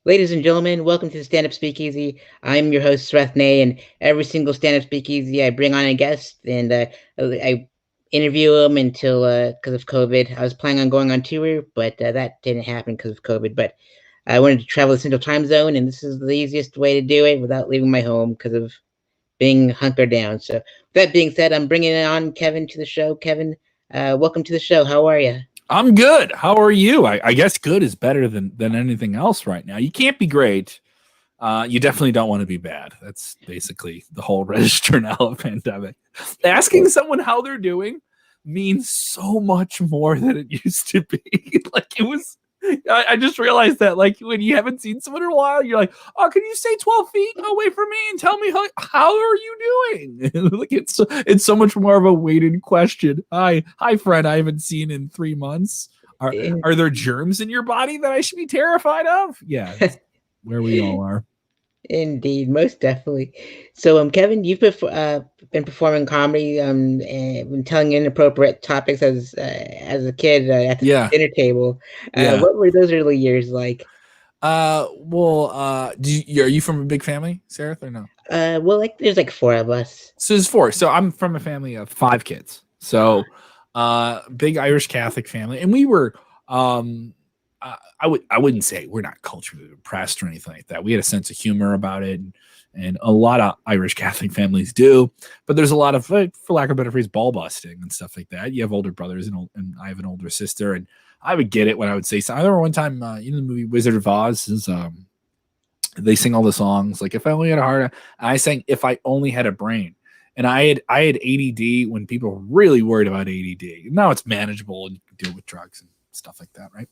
Ladies and gentlemen, welcome to the Stand Up Speakeasy. I'm your host, Sreth, and every single Stand Up Speakeasy, I bring on a guest and I interview them until, because of COVID. I was planning on going on tour, but that didn't happen because of COVID. But I wanted to travel the Central Time Zone, and this is the easiest way to do it without leaving my home because of being hunkered down. So, with that being said, I'm bringing on Kevin to the show. Kevin, welcome to the show. How are you? I'm good. How are you? I guess good is better than anything else right now. You can't be great. You definitely don't want to be bad. That's basically the whole register now of pandemic. Asking someone how they're doing means so much more than it used to be. Like it was. I just realized that, like, when you haven't seen someone in a while, you're like, "Oh, can you stay 12 feet away from me and tell me how are you doing?" Like it's so much more of a weighted question. Hi, friend. I haven't seen in 3 months. Are there germs in your body that I should be terrified of? Yeah, that's where we all are. Indeed, most definitely. So, Kevin, you've been performing comedy, and been telling inappropriate topics as a kid at the Yeah. dinner table. Yeah. What were those early years like? Are you from a big family, Sarah, or no? Well, like there's like four of us. So there's four. So I'm from a family of 5 kids. So, big Irish Catholic family, and we were, I wouldn't say we're not culturally repressed or anything like that. We had a sense of humor about it, and a lot of Irish Catholic families do. But there's a lot of, like, for lack of a better phrase, ball busting and stuff like that. You have older brothers, and I have an older sister, and I would get it when I would say something. I remember one time, the movie Wizard of Oz is, they sing all the songs like "If I Only Had a Heart," and I sang "If I Only Had a Brain." And I had ADD when people were really worried about ADD. Now it's manageable and you can deal with drugs and stuff like that, right?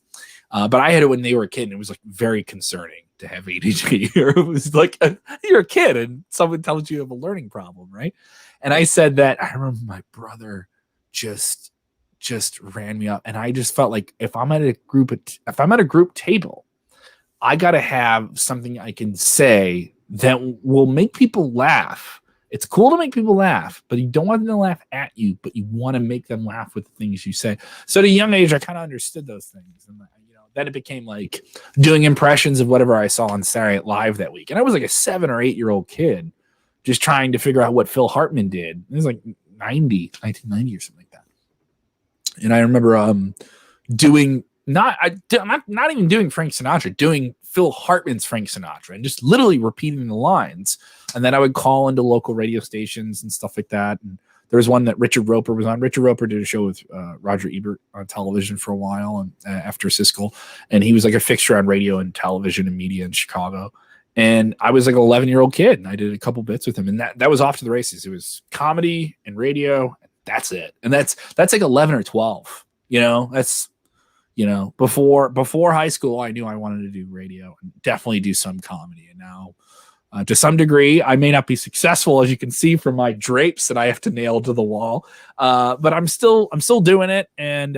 But I had it when they were a kid, and it was like very concerning to have ADD. It was like you're a kid and someone tells you have a learning problem, right? And I said that. I remember my brother just ran me up, and I just felt like if I'm at a group table, I gotta have something I can say that will make people laugh. It's cool to make people laugh, but you don't want them to laugh at you, but you want to make them laugh with the things you say. So at a young age, I kind of understood those things. And then it became like doing impressions of whatever I saw on Saturday Night Live that week. And I was like a 7 or 8 year old kid just trying to figure out what Phil Hartman did. It was like 1990 or something like that. And I remember doing not even doing Frank Sinatra, doing Phil Hartman's Frank Sinatra, and just literally repeating the lines. And then I would call into local radio stations and stuff like that. And there was one that Richard Roper was on. Richard Roper did a show with Roger Ebert on television for a while, and after Siskel, and he was like a fixture on radio and television and media in Chicago. And I was like an 11-year-old kid, and I did a couple bits with him, and that was off to the races. It was comedy and radio, and that's it. And that's like 11 or 12. That's before high school, I knew I wanted to do radio and definitely do some comedy. And now, to some degree, I may not be successful, as you can see from my drapes that I have to nail to the wall. But I'm still doing it. And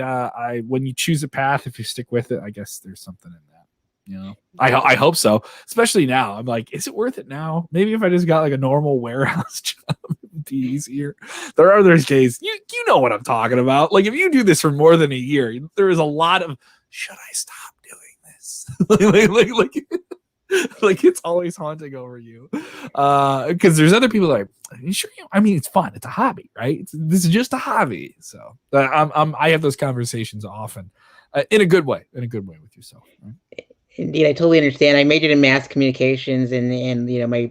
when you choose a path, if you stick with it, I guess there's something in that. I hope so. Especially now, I'm like, is it worth it now? Maybe if I just got like a normal warehouse job, it'd be easier. There are those days. You know what I'm talking about. Like if you do this for more than a year, there is a lot of, should I stop doing this? like it's always haunting over you. Because there's other people that are you sure. I mean, it's fun. It's a hobby, right? This is just a hobby. So I have those conversations often, in a good way with yourself. Right? Indeed, I totally understand. I majored in mass communications, and my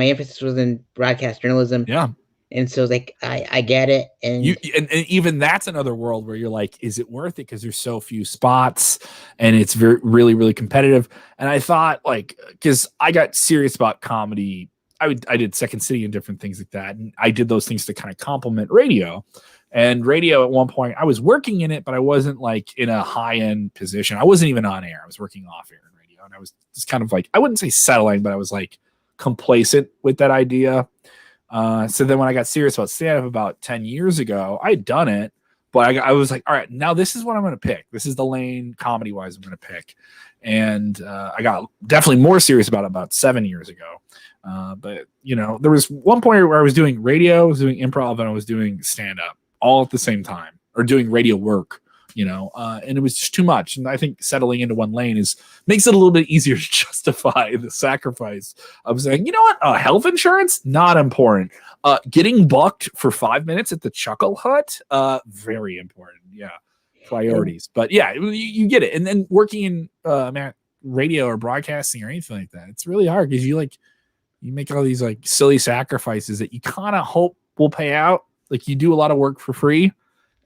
emphasis was in broadcast journalism. Yeah. And so, like, I get it, and even that's another world where you're like, is it worth it? Because there's so few spots, and it's really, really competitive. And I thought, like, because I got serious about comedy, I did Second City and different things like that, and I did those things to kind of complement radio. And radio at one point, I was working in it, but I wasn't like in a high end position. I wasn't even on air. I was working off air in radio, and I was just kind of like, I wouldn't say settling, but I was like complacent with that idea. So then when I got serious about stand-up about 10 years ago, I had done it, but I was like, all right, now this is what I'm going to pick. This is the lane comedy-wise I'm going to pick. And I got definitely more serious about 7 years ago. But, there was one point where I was doing radio, I was doing improv, and I was doing stand-up all at the same time, or doing radio work, and it was just too much. And I think settling into one lane makes it a little bit easier to justify the sacrifice of saying, you know what, health insurance, not important. Getting booked for 5 minutes at the Chuckle Hut, very important. Yeah, priorities. But yeah, you get it. And then working in radio or broadcasting or anything like that, it's really hard because you make all these like silly sacrifices that you kind of hope will pay out. Like you do a lot of work for free,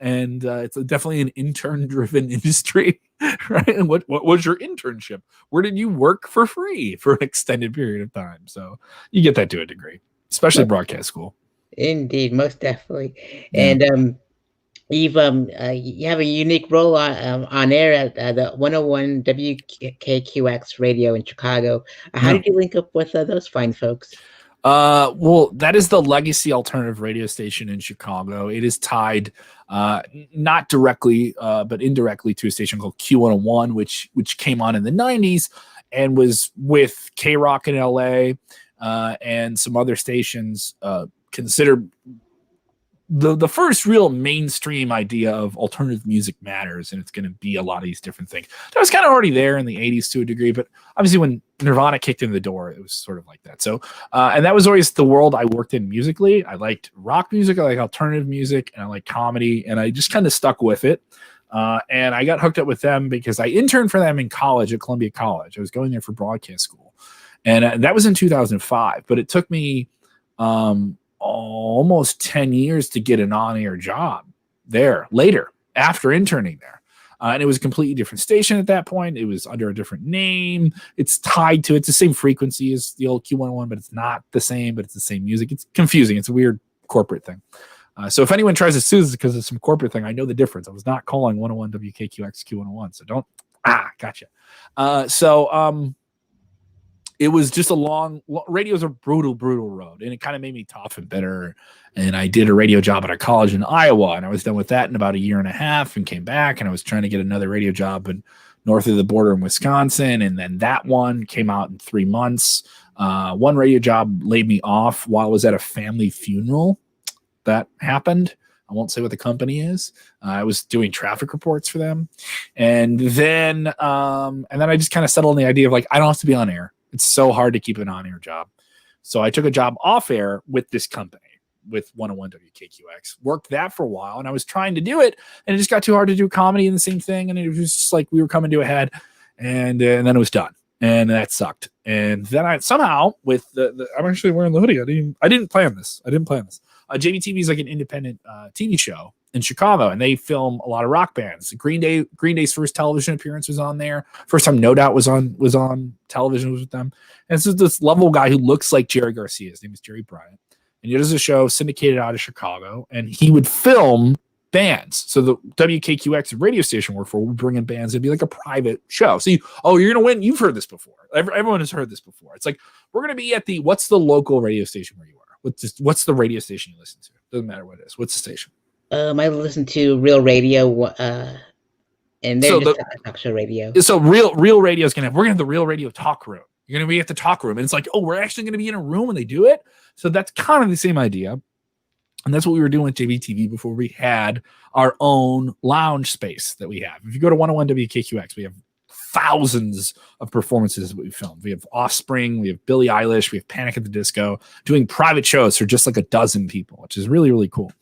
and it's definitely an intern-driven industry, right? And what was your internship? Where did you work for free for an extended period of time? So you get that to a degree, especially broadcast school. Indeed, most definitely. Yeah. And you have a unique role on air at the 101 WKQX radio in Chicago. How did you link up with those fine folks? Well, that is the legacy alternative radio station in Chicago. It is tied, not directly, but indirectly to a station called Q101, which came on in the 90s and was with K-Rock in LA, and some other stations, considered the first real mainstream idea of alternative music matters, and it's going to be a lot of these different things. That was kind of already there in the 80s to a degree, but obviously when Nirvana kicked in the door, it was sort of like that. So, and that was always the world I worked in musically. I liked rock music, I like alternative music, and I like comedy, and I just kind of stuck with it. And I got hooked up with them because I interned for them in college at Columbia College. I was going there for broadcast school, and that was in 2005, but it took me almost 10 years to get an on-air job there later after interning there. And it was a completely different station at that point. It was under a different name. It's the same frequency as the old Q101, but it's not the same, but it's the same music. It's confusing. It's a weird corporate thing. So if anyone tries to sue us because of some corporate thing, I know the difference. I was not calling 101 WKQX Q101. So don't, gotcha. It was just radio's a brutal road, and it kind of made me tough and bitter. And I did a radio job at a college in Iowa, and I was done with that in about a year and a half and came back, and I was trying to get another radio job north of the border in Wisconsin. And then that one came out in 3 months. One radio job laid me off while I was at a family funeral. That happened. I won't say what the company is. I was doing traffic reports for them. And then I just kind of settled on the idea of like, I don't have to be on air. It's so hard to keep an on-air job. So I took a job off air with this company, with 101 WKQX. Worked that for a while, and I was trying to do it, and it just got too hard to do comedy and the same thing, and it was just like we were coming to a head, and then it was done, and that sucked. And then I somehow, with I'm actually wearing the hoodie. I didn't plan this. JBTV is like an independent TV show in Chicago, and they film a lot of rock bands. Green Day's first television appearance was on there. First time No Doubt was on television was with them. And it's this lovable guy who looks like Jerry Garcia. His name is Jerry Bryant. And he does a show syndicated out of Chicago, and he would film bands. So the WKQX radio station worked for would bring in bands. It'd be like a private show. So you're going to win. You've heard this before. Everyone has heard this before. It's like, we're going to be at what's the local radio station where you are? What's the radio station you listen to? Doesn't matter what it is. What's the station? I listen to Real Radio, and they're just talk show radio. So Real Radio is we're gonna have the Real Radio talk room. You're gonna be at the talk room, and it's like, oh, we're actually gonna be in a room when they do it. So that's kind of the same idea, and that's what we were doing with JVTV before we had our own lounge space that we have. If you go to 101 WKQX, we have thousands of performances that we filmed. We have Offspring, we have Billie Eilish, we have Panic at the Disco, doing private shows for just like a dozen people, which is really, really cool.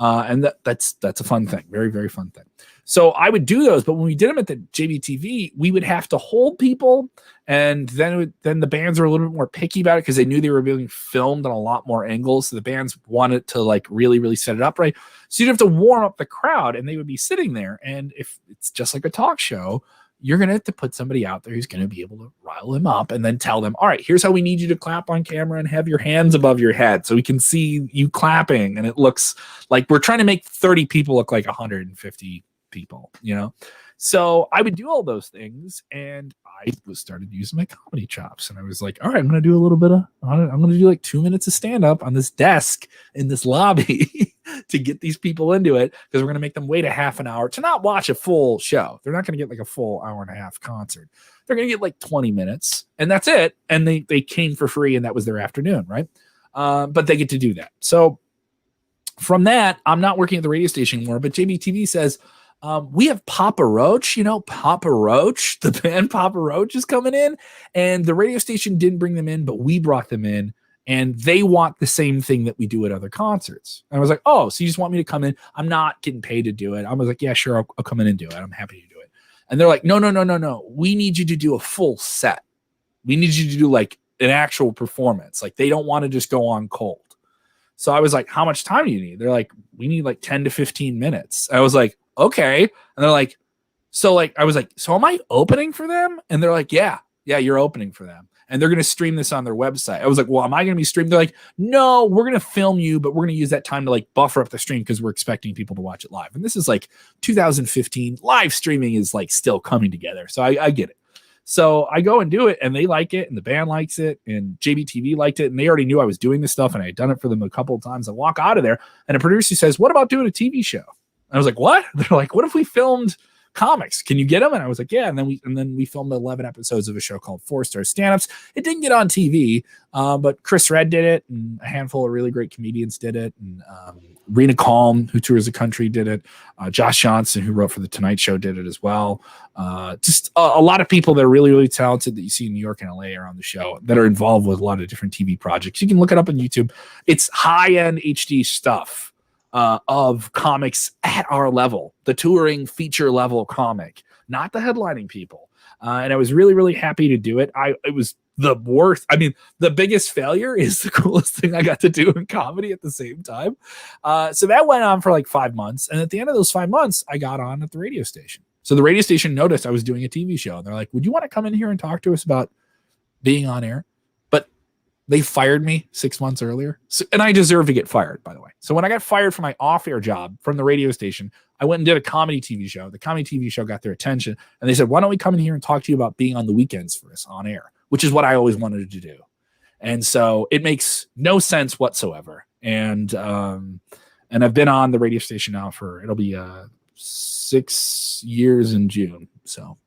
And that's a fun thing. Very, very fun thing. So I would do those, but when we did them at the JBTV, we would have to hold people, and then the bands were a little bit more picky about it because they knew they were being filmed on a lot more angles. So the bands wanted to like really, really set it up right. So you'd have to warm up the crowd, and they would be sitting there. And if it's just like a talk show, you're going to have to put somebody out there who's going to be able to rile them up and then tell them, all right, here's how we need you to clap on camera and have your hands above your head so we can see you clapping. And it looks like we're trying to make 30 people look like 150 people, So I would do all those things, and I started using my comedy chops, and I was like, all right, I'm going to do a little bit I'm going to do like 2 minutes of stand up on this desk in this lobby to get these people into it, because we're going to make them wait a half an hour to not watch a full show. They're not going to get like a full hour and a half concert. They're going to get like 20 minutes, and that's it. And they came for free, and that was their afternoon, right? But they get to do that. So from that, I'm not working at the radio station anymore, but JBTV says, We have Papa Roach, Papa Roach, the band Papa Roach is coming in, and the radio station didn't bring them in, but we brought them in, and they want the same thing that we do at other concerts. And I was like, oh, so you just want me to come in? I'm not getting paid to do it. I was like, yeah, sure, I'll come in and do it. I'm happy to do it. And they're like, no. We need you to do a full set. We need you to do like an actual performance. Like they don't want to just go on cold. So I was like, how much time do you need? They're like, we need like 10 to 15 minutes. I was like, okay. And they're like, I was like, so am I opening for them? And they're like, yeah, you're opening for them. And they're going to stream this on their website. I was like, well, am I going to be streamed? They're like, no, we're going to film you, but we're going to use that time to like buffer up the stream because we're expecting people to watch it live. And this is like 2015. Live streaming is like still coming together. So I get it. So I go and do it, and they like it, and the band likes it, and JBTV liked it, and they already knew I was doing this stuff, and I had done it for them a couple of times. I walk out of there, and a producer says, what about doing a TV show? I was like, what? They're like, what if we filmed comics? Can you get them? And I was like, yeah. And then we filmed 11 episodes of a show called 4-Star Stand-Ups. It didn't get on TV, but Chris Red did it, and a handful of really great comedians did it, and Rena Calm, who tours the country, did it. Josh Johnson, who wrote for The Tonight Show, did it as well. Just a lot of people that are really, really talented that you see in New York and LA are on the show that are involved with a lot of different TV projects. You can look it up on YouTube. It's high-end HD stuff of comics at our level, the touring feature level comic, not the headlining people. And I was really, really happy to do it. It was the worst. I mean, the biggest failure is the coolest thing I got to do in comedy at the same time. So that went on for like 5 months. And at the end of those 5 months, I got on at the radio station. So the radio station noticed I was doing a TV show. And they're like, would you want to come in here and talk to us about being on air? But they fired me 6 months earlier. And I deserve to get fired, by the way. So when I got fired from my off-air job from the radio station, I went and did a comedy TV show. The comedy TV show got their attention. And they said, why don't we come in here and talk to you about being on the weekends for us on air, which is what I always wanted to do. And so it makes no sense whatsoever. And I've been on the radio station now it'll be 6 years in June. So,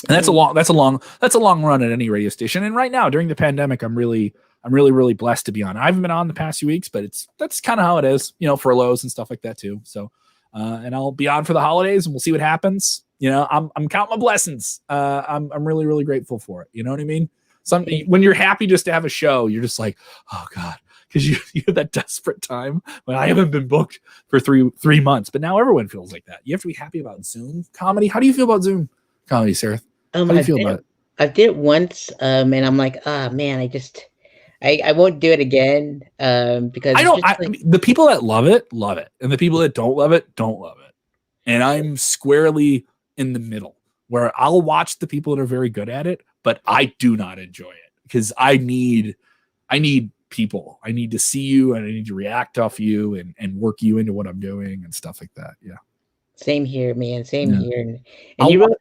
and that's a long run at any radio station. And right now during the pandemic, I'm really, really blessed to be on. I haven't been on the past few weeks, but that's kind of how it is, furloughs and stuff like that too. So, and I'll be on for the holidays and we'll see what happens. I'm counting my blessings. I'm really, really grateful for it. You know what I mean? When you're happy just to have a show, you're just like, oh God, because you have that desperate time when I haven't been booked for three months. But now everyone feels like that. You have to be happy about Zoom comedy. How do you feel about Zoom comedy, Sarah? How do you feel about it? I did it once, and I'm like, man, I won't do it again because the people that love it, and the people that don't love it, don't love it. And I'm squarely in the middle where I'll watch the people that are very good at it, but I do not enjoy it because I need people. I need to see you and I need to react off you and work you into what I'm doing and stuff like that. Yeah. Same here, man. Same here. And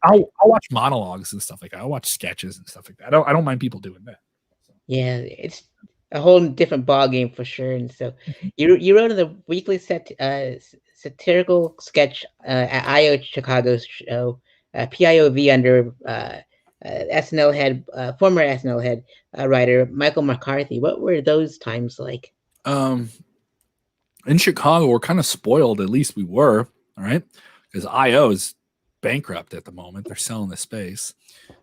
I'll watch monologues and stuff like that. I'll watch sketches and stuff like that. I don't mind people doing that. So. Yeah, it's a whole different ball game for sure. And so you wrote the weekly satirical sketch at IO Chicago's show, PIOV under SNL head, former SNL head writer Michael McCarthy. What were those times like? In Chicago, we're kind of spoiled. At least we were. All right, because IO is bankrupt at the moment. They're selling the space,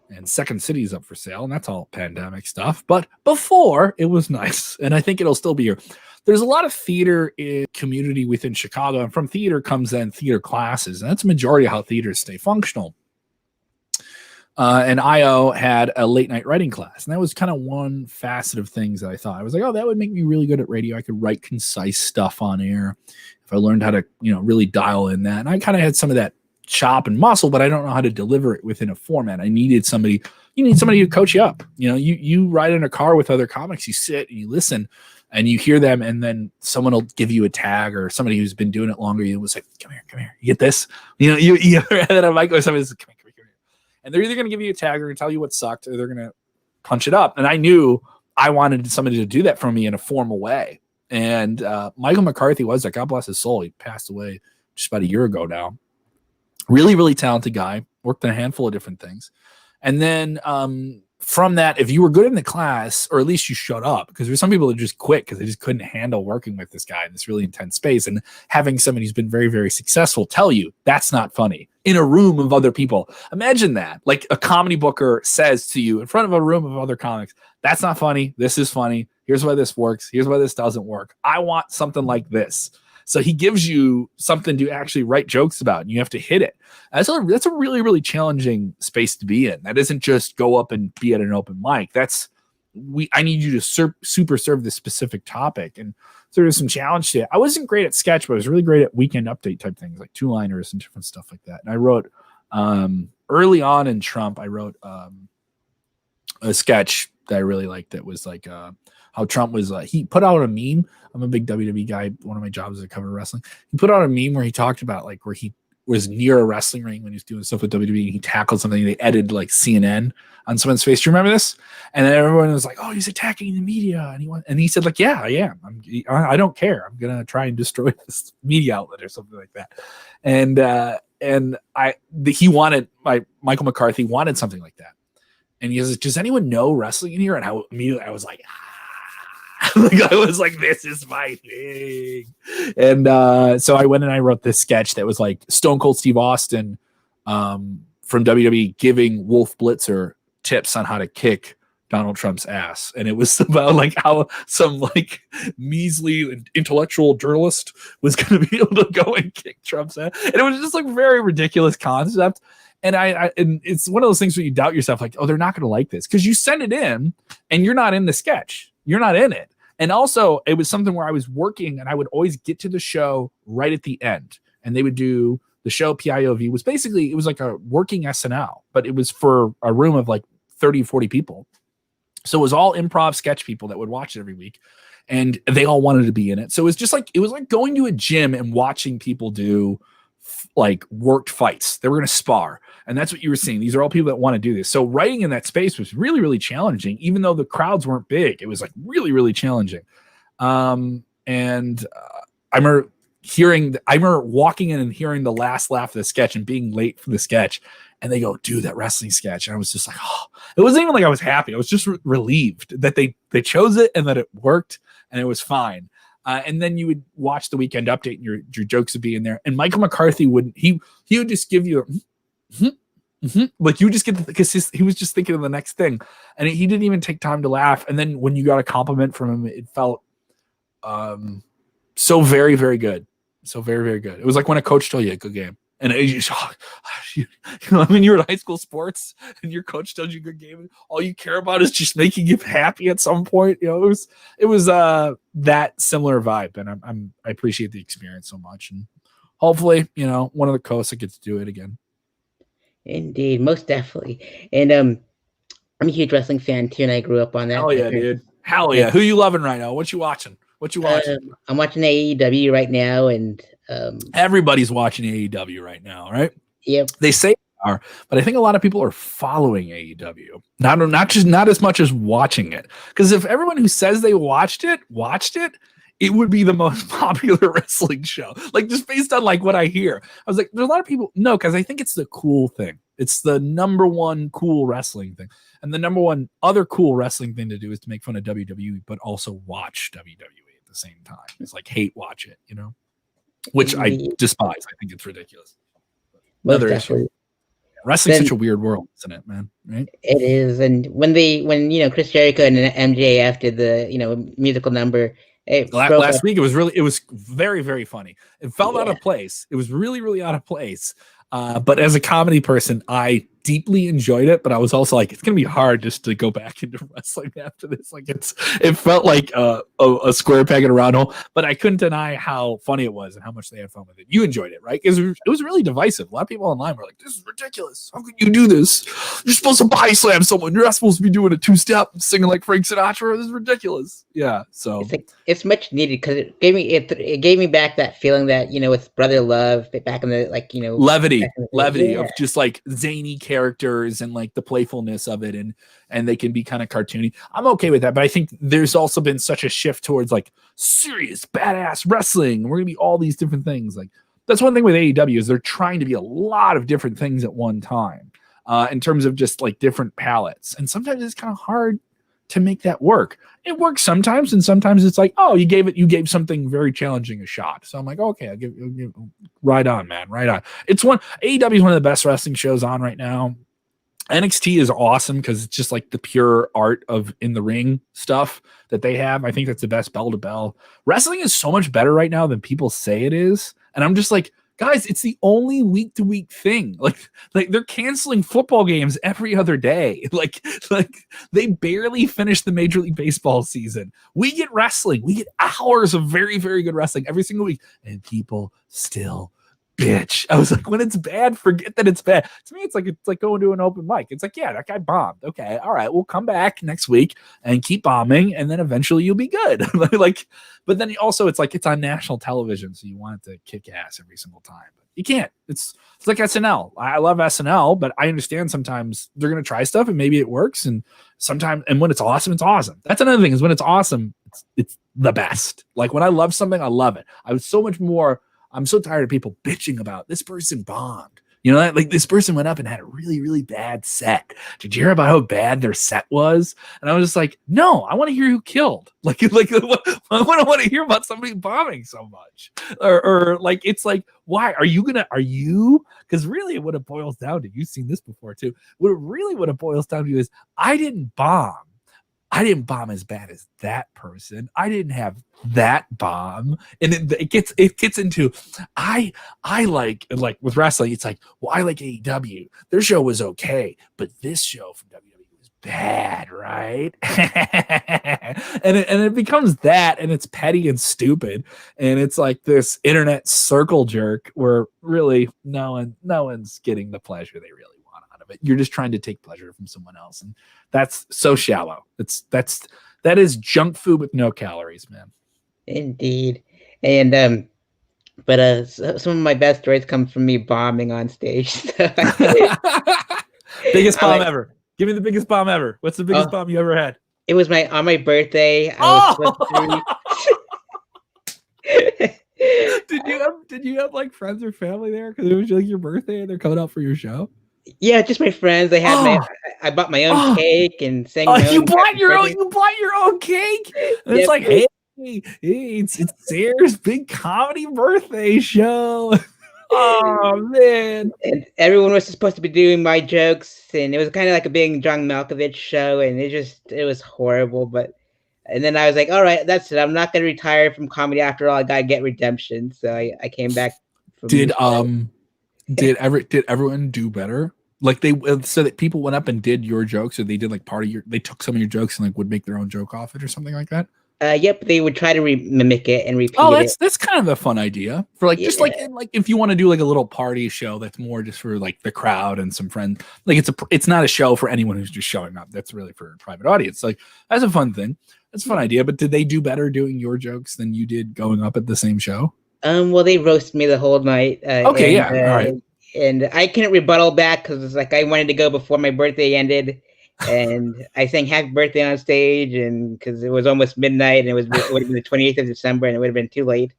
and Second City is up for sale, and that's all pandemic stuff. But before, it was nice, and I think it'll still be here. There's a lot of theater community within Chicago, and from theater comes then theater classes, and that's a majority of how theaters stay functional. And IO had a late night writing class, and that was kind of one facet of things that I thought. I was like, oh, that would make me really good at radio. I could write concise stuff on air if I learned how to, really dial in that. And I kind of had some of that chop and muscle, but I don't know how to deliver it within a format. You need somebody to coach you up. You ride in a car with other comics, you sit and you listen and you hear them, and then someone will give you a tag, or somebody who's been doing it longer. You was like, come here. You get this? And then I might go, somebody's like, come here. And they're either going to give you a tag or tell you what sucked, or they're going to punch it up. And I knew I wanted somebody to do that for me in a formal way. And Michael McCarthy was that. God bless his soul. He passed away just about a year ago now. Really, really talented guy. Worked in a handful of different things. And then from that, if you were good in the class, or at least you showed up, because there's some people that just quit because they just couldn't handle working with this guy in this really intense space, and having somebody who's been very, very successful tell you that's not funny in a room of other people. Imagine that. Like a comedy booker says to you in front of a room of other comics, that's not funny. This is funny. Here's why this works. Here's why this doesn't work. I want something like this. So he gives you something to actually write jokes about, and you have to hit it. That's a really, really challenging space to be in. That isn't just go up and be at an open mic. I need you to super serve this specific topic. And so there's some challenge to it. I wasn't great at sketch, but I was really great at weekend update type things, like two-liners and different stuff like that. And I wrote early on in Trump, I wrote a sketch that I really liked that was like how Trump was, he put out a meme. I'm a big WWE guy. One of my jobs is to cover wrestling. He put out a meme where he talked about like where he was near a wrestling ring when he was doing stuff with WWE, and he tackled something. They edited like CNN on someone's face. Do you remember this? And then everyone was like, "Oh, he's attacking the media," and he said like, "Yeah, I am. I don't care. I'm gonna try and destroy this media outlet or something like that." And he wanted Michael McCarthy wanted something like that, and he goes, "Does anyone know wrestling in here?" And I was like, like I was like, this is my thing. And so I went and I wrote this sketch that was like Stone Cold Steve Austin from WWE giving Wolf Blitzer tips on how to kick Donald Trump's ass. And it was about like how some like measly intellectual journalist was going to be able to go and kick Trump's ass. And it was just like very ridiculous concept. And and it's one of those things where you doubt yourself, like, oh, they're not going to like this, because you send it in and you're not in the sketch. You're not in it. And also, it was something where I was working, and I would always get to the show right at the end. And they would do the show PIOV was basically, it was like a working SNL, but it was for a room of like 30, 40 people. So it was all improv sketch people that would watch it every week, and they all wanted to be in it. So it was like going to a gym and watching people do like worked fights. They were going to spar. And that's what you were seeing. These are all people that want to do this. So writing in that space was really, really challenging. Even though the crowds weren't big, it was like really, really challenging. I remember walking in and hearing the last laugh of the sketch and being late for the sketch. And they go, "Dude, that wrestling sketch." And I was just like, oh, it wasn't even like I was happy. I was just relieved that they chose it and that it worked and it was fine. And then you would watch the weekend update and your jokes would be in there. And Michael McCarthy would just give you like you just get, because he was just thinking of the next thing, and he didn't even take time to laugh. And then when you got a compliment from him, it felt so very, very good. So very, very good. It was like when a coach told you, "Good game." And when you're in high school sports and your coach tells you good game, all you care about is just making you happy at some point. You know, it was that similar vibe, and I appreciate the experience so much. And hopefully, one of the coasts that gets to do it again. Indeed, most definitely. And I'm a huge wrestling fan too, and I grew up on that. Hell yeah, dude. Hell yeah. Who you loving right now? What you watching? I'm watching AEW right now, and everybody's watching AEW right now, right? Yep. They say they are, but I think a lot of people are following AEW. Not as much as watching it. Because if everyone who says they watched it, it would be the most popular wrestling show. Like, just based on like what I hear. I was like, there's a lot of people. No, because I think it's the cool thing. It's the number one cool wrestling thing. And the number one other cool wrestling thing to do is to make fun of WWE, but also watch WWE at the same time. It's like watch it, which I despise. I think it's ridiculous. Another issue. Wrestling's such a weird world, isn't it, man? Right? It is. And when Chris Jericho and MJF did the musical number, last week, it was very, very funny. It felt out of place. It was really, really out of place. But as a comedy person, I deeply enjoyed it, but I was also like, it's gonna be hard just to go back into wrestling after this. Like, it felt like a square peg in a round hole, but I couldn't deny how funny it was and how much they had fun with it. You enjoyed it, right? Because it was really divisive. A lot of people online were like, "This is ridiculous. How could you do this? You're supposed to body slam someone. You're not supposed to be doing a two-step singing like Frank Sinatra. This is ridiculous." Yeah, so it's much needed, because it gave me back that feeling that with Brother Love back in the levity of just like zany characters and like the playfulness of it, and they can be kind of cartoony. I'm okay with that, but I think there's also been such a shift towards like serious badass wrestling. We're gonna be all these different things. Like, that's one thing with AEW is they're trying to be a lot of different things at one time. in terms of just like different palettes. And sometimes it's kind of hard to make that work. It works sometimes, and sometimes it's like, oh, you gave something very challenging a shot. So I'm like, okay, I'll give right on, man, right on. It's AEW is one of the best wrestling shows on right now. NXT is awesome because it's just like the pure art of in the ring stuff that they have. I think that's the best bell to bell. Wrestling is so much better right now than people say it is. And I'm just like, guys, it's the only week to week thing. Like they're canceling football games every other day. Like they barely finished the Major League Baseball season. We get wrestling. We get hours of very, very good wrestling every single week. And people still bitch. I was like, when it's bad, forget that it's bad. To me, it's like going to an open mic. It's like, yeah, that guy bombed. Okay, all right, we'll come back next week and keep bombing, and then eventually you'll be good. Like, but then also it's like it's on national television, so you want it to kick ass every single time. But you can't. It's like SNL. I love SNL, but I understand sometimes they're gonna try stuff and maybe it works, and sometimes and when it's awesome, it's awesome. That's another thing is when it's awesome, it's the best. Like when I love something, I love it. I'm so tired of people bitching about this person bombed. You know, like this person went up and had a really, really bad set. Did you hear about how bad their set was? And I was just like, no, I want to hear who killed. Like I want to hear about somebody bombing so much. Or like, it's like, why are you? Because really what it boils down to, you've seen this before too. What it boils down to is I didn't bomb as bad as that person. I didn't have that bomb. And it gets into I like with wrestling, it's like, well, I like AEW. Their show was okay, but this show from WWE was bad, right? and it becomes that, and it's petty and stupid, and it's like this internet circle jerk where really no one's getting the pleasure they really want out of it. You're just trying to take pleasure from someone else, and that's so shallow. That is junk food with no calories, man. Indeed. And but some of my best stories come from me bombing on stage. So biggest bomb ever. Give me the biggest bomb ever. What's the biggest bomb you ever had? It was on my birthday. I Did you have like friends or family there? Because it was like your birthday and they're coming out for your show. Yeah, just my friends. I bought my own cake and sang. You bought your own cake. And it's like, hey, it's Sarah's big comedy birthday show. Oh man! And everyone was supposed to be doing my jokes, and it was kind of like a big John Malkovich show, and it was horrible. And then I was like, all right, that's it. I'm not gonna retire from comedy after all. I gotta get redemption. So I came back. Did everyone do better? Like so that people went up and did your jokes, or they did like they took some of your jokes and like would make their own joke off it or something like that? Yep, they would try to mimic it and repeat it. That's kind of a fun idea for like just like if you want to do like a little party show that's more just for like the crowd and some friends. Like it's not a show for anyone who's just showing up. That's really for a private audience. Like that's a fun thing. That's a fun idea. But did they do better doing your jokes than you did going up at the same show? Well, they roasted me the whole night. All right. And I couldn't rebuttal back because it's like I wanted to go before my birthday ended. And I sang happy birthday on stage, and because it was almost midnight, and it would have been the 28th of December, and it would have been too late.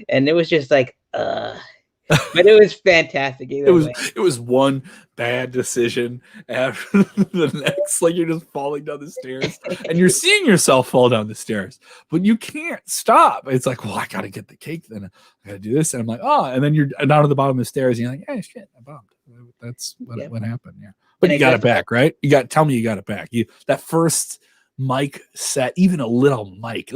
And it was just like, but it was fantastic. It was one bad decision after the next. Like you're just falling down the stairs, and you're seeing yourself fall down the stairs, but you can't stop. It's like, well, I gotta get the cake, then I gotta do this, and I'm like, oh, and then you're down at the bottom of the stairs, and you're like, hey, shit, I bombed. That's what happened. Yeah. But you got it back, right? Tell me you got it back. That first mic set, even a little mic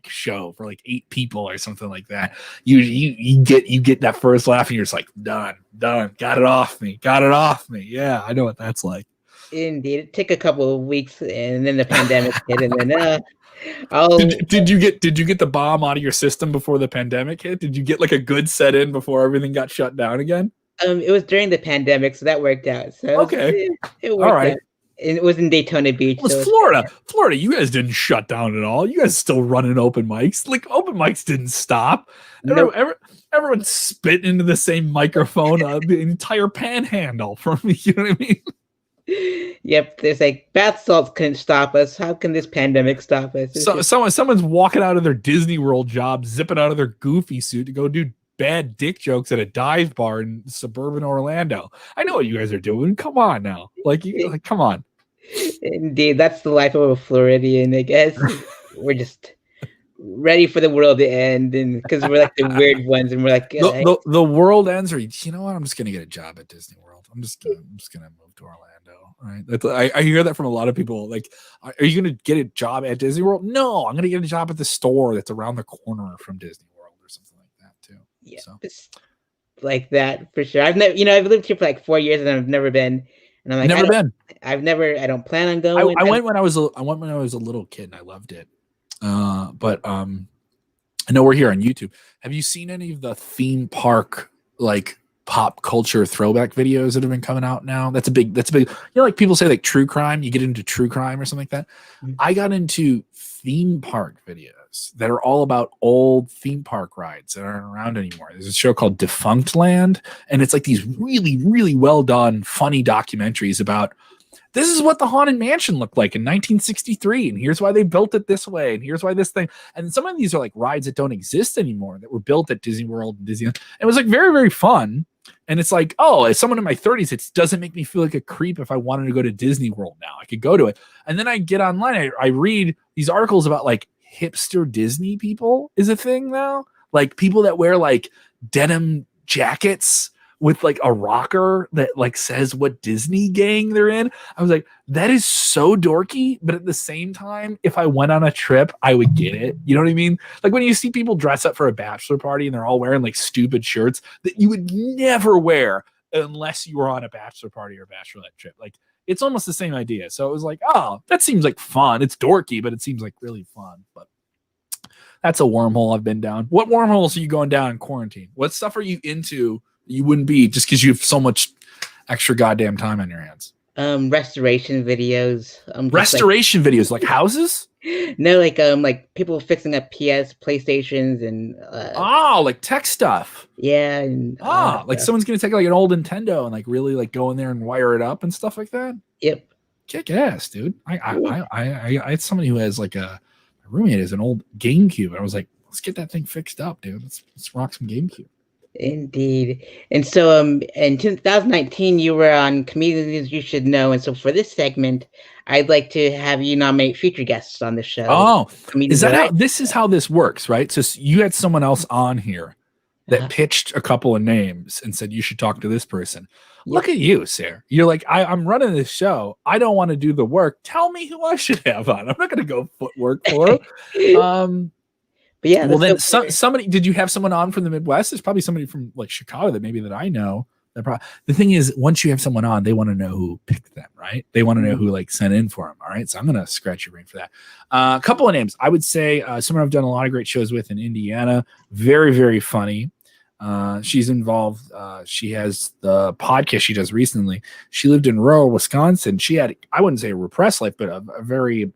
show for like 8 people or something like that. You get that first laugh and you're just like, done, got it off me. Yeah, I know what that's like. Indeed, it took a couple of weeks, and then the pandemic hit, and then Did you get the bomb out of your system before the pandemic hit? Did you get like a good set in before everything got shut down again? It was during the pandemic, so that worked out. So okay, it worked out. It was in Daytona Beach. It was Florida. Florida, you guys didn't shut down at all. You guys still running open mics. Like open mics didn't stop. Nope. Everyone spit into the same microphone. The entire panhandle from me. You know what I mean? Yep. There's like bath salts couldn't stop us. How can this pandemic stop us? Someone's walking out of their Disney World job, zipping out of their Goofy suit to go do bad dick jokes at a dive bar in suburban Orlando. I know what you guys are doing. Come on now. Like come on. Indeed, that's the life of a Floridian, I guess. We're just ready for the world to end, and because we're like the weird ones, and we're like, the world ends, or you know what? I'm just gonna get a job at Disney World. I'm just gonna move to Orlando. Right? I hear that from a lot of people. Like, are you gonna get a job at Disney World? No, I'm gonna get a job at the store that's around the corner from Disney World or something like that too. yeah, So. it's like that for sure. I've never, I've lived here for like 4 years, and I've never been. And I'm like, Never been. I don't plan on going. I went when I was a little kid, and I loved it. But I know we're here on YouTube. Have you seen any of the theme park like pop culture throwback videos that have been coming out now? That's a big. Like people say like true crime. You get into true crime or something like that. Mm-hmm. I got into theme park videos that are all about old theme park rides that aren't around anymore. There's a show called Defunct Land, and it's like these really, really well done, funny documentaries about this is what the Haunted Mansion looked like in 1963, and here's why they built it this way, and here's why this thing. And some of these are like rides that don't exist anymore that were built at Disney World and Disneyland. It was like very, very fun. And it's like, oh, as someone in my 30s, it doesn't make me feel like a creep if I wanted to go to Disney World now. I could go to it. And then I get online, I read these articles about like hipster Disney people is a thing now. Like people that wear like denim jackets with like a rocker that like says what Disney gang they're in. I was like, that is so dorky. But at the same time, if I went on a trip, I would get it. You know what I mean? Like when you see people dress up for a bachelor party and they're all wearing like stupid shirts that you would never wear unless you were on a bachelor party or bachelorette trip. Like it's almost the same idea. So it was like, oh, that seems like fun. It's dorky, but it seems like really fun. But that's a wormhole I've been down. What wormholes are you going down in quarantine? What stuff are you into you wouldn't be just because you have so much extra goddamn time on your hands? Restoration videos. Restoration videos, like houses? No, like people fixing up PlayStations and like tech stuff. Yeah, and like someone's gonna take like an old Nintendo and like really like go in there and wire it up and stuff like that. Yep, kick ass, dude. I had somebody who has like a roommate has an old GameCube, and I was like, let's get that thing fixed up, dude. Let's rock some GameCube. Indeed. And so in 2019 you were on Comedians You Should Know, and so for this segment I'd like to have you nominate future guests on the show. Oh, is that how this is how this works, right? So you had someone else on here that pitched a couple of names and said you should talk to this person. Yep. Look at you, Sarah. You're like, I'm running this show. I don't want to do the work. Tell me who I should have on. I'm not going to go footwork for him. But yeah, well then somebody, did you have someone on from the Midwest? There's probably somebody from like Chicago that I know. The thing is, once you have someone on, they want to know who picked them, right? They want to know who like sent in for them. All right, so I'm gonna scratch your brain for that. A couple of names. I would say someone I've done a lot of great shows with in Indiana. Very, very funny. She's involved. She has the podcast she does recently. She lived in rural Wisconsin. She had, I wouldn't say a repressed life, but a very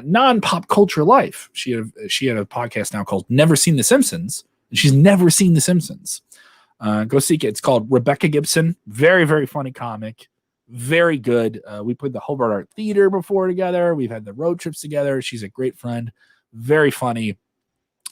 non-pop culture life. She had a podcast now called Never Seen the Simpsons. And she's never seen the Simpsons. Go seek it. It's called Rebecca Gibson. Very, very funny comic. Very good. We played the Hobart Art Theater before together. We've had the road trips together. She's a great friend. Very funny.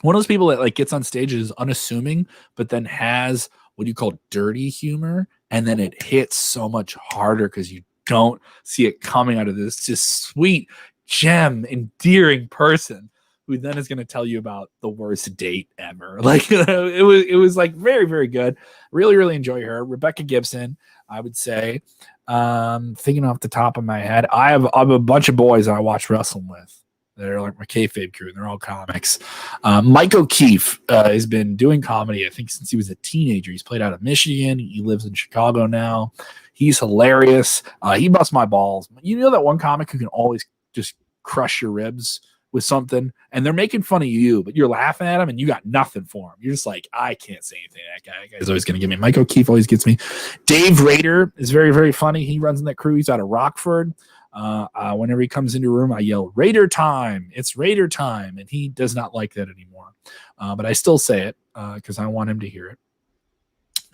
One of those people that like gets on stage is unassuming, but then has what you call dirty humor. And then it hits so much harder because you don't see it coming out of this just sweet gem, endearing person who then is going to tell you about the worst date ever. Like it was like very, very good. Really, really enjoy her. Rebecca Gibson, I would say. Thinking off the top of my head, I have a bunch of boys I watch wrestling with. They're like my kayfabe crew, and they're all comics. Mike O'Keefe has been doing comedy, I think, since he was a teenager. He's played out of Michigan. He lives in Chicago now. He's hilarious. He busts my balls. You know that one comic who can always just crush your ribs with something, and they're making fun of you, but you're laughing at him, and you got nothing for him. You're just like, I can't say anything to that guy. That guy's always going to get me. Mike O'Keefe always gets me. Dave Rader is very, very funny. He runs in that crew. He's out of Rockford. Whenever he comes into a room, I yell, Raider time. It's Raider time. And he does not like that anymore. But I still say it because I want him to hear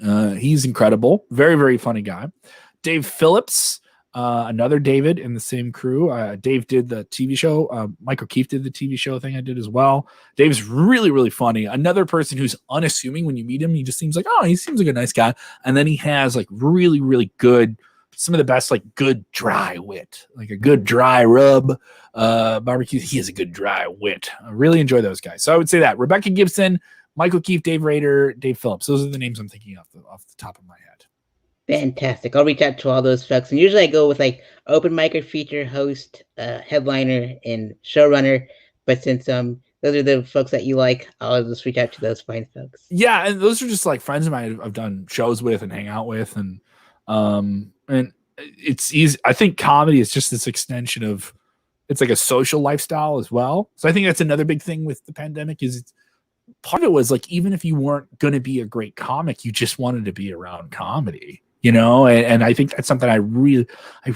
it. He's incredible. Very, very funny guy. Dave Phillips Another David in the same crew. Dave did the TV show. Mike O'Keefe did the TV show thing I did as well. Dave's really, really funny. Another person who's unassuming when you meet him. He just seems like, oh, he seems like a nice guy. And then he has like really, really good, some of the best, like good dry wit, like a good dry rub barbecue. He has a good dry wit. I really enjoy those guys. So I would say that Rebecca Gibson, Mike O'Keefe, Dave Rader, Dave Phillips. Those are the names I'm thinking off the top of my head. Fantastic. I'll reach out to all those folks. And usually I go with like open micer, feature, host, headliner, and showrunner. But since those are the folks that you like, I'll just reach out to those fine folks. Yeah, and those are just like friends of mine I've done shows with and hang out with, and it's easy. I think comedy is just this extension of, it's like a social lifestyle as well. So I think that's another big thing with the pandemic is part of it was like, even if you weren't going to be a great comic, you just wanted to be around comedy, you know? And I think that's something I really,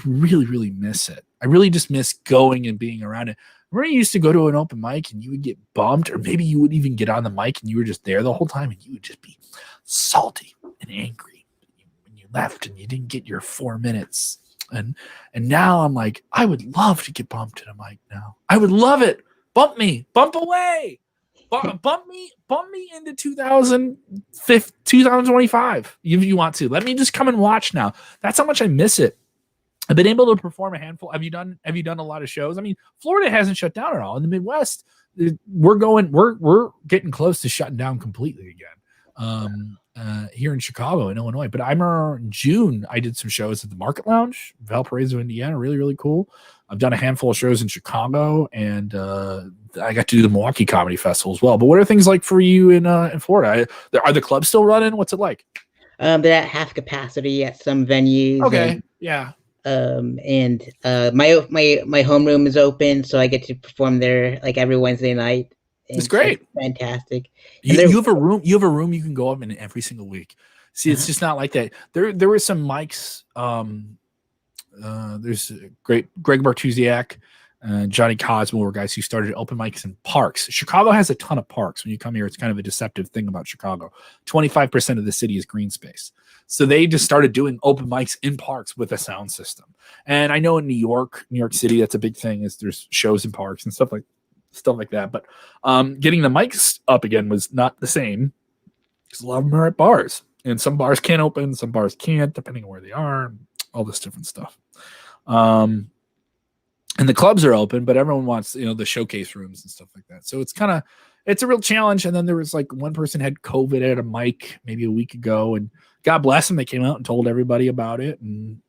really miss it. I really just miss going and being around it. Remember you used to go to an open mic and you would get bumped, or maybe you would even get on the mic and you were just there the whole time and you would just be salty and angry when you left and you didn't get your 4 minutes. And now I'm like, I would love to get bumped at a mic now. I would love it. Bump me, bump away. Bump me into 2025 if you want to. Let me just come and watch now. That's how much I miss it. I've been able to perform a handful. Have you done a lot of shows? I mean, Florida hasn't shut down at all. In the Midwest, we're getting close to shutting down completely again. Here in Chicago and Illinois. But I remember in June, I did some shows at the Market Lounge, Valparaiso, Indiana. Really, really cool. I've done a handful of shows in Chicago, and I got to do the Milwaukee Comedy Festival as well. But what are things like for you in Florida? Are the clubs still running? What's it like? They're at half capacity at some venues. Okay, yeah. And my homeroom is open, so I get to perform there like every Wednesday night. It's great. It's fantastic. You have a room. You have a room you can go up in every single week. See, it's just not like that. There were some mics. There's Greg Bartusiak, Johnny Cosmo were guys who started open mics in parks. Chicago has a ton of parks. When you come here, it's kind of a deceptive thing about Chicago. 25% of the city is green space. So they just started doing open mics in parks with a sound system. And I know in New York City, that's a big thing. Is there's shows in parks and stuff like that. But getting the mics up again was not the same because a lot of them are at bars, and some bars can open, some bars can't, depending on where they are, all this different stuff. And the clubs are open, but everyone wants, the showcase rooms and stuff like that. So it's a real challenge. And then there was like one person had COVID at a mic maybe a week ago, and God bless them, they came out and told everybody about it, and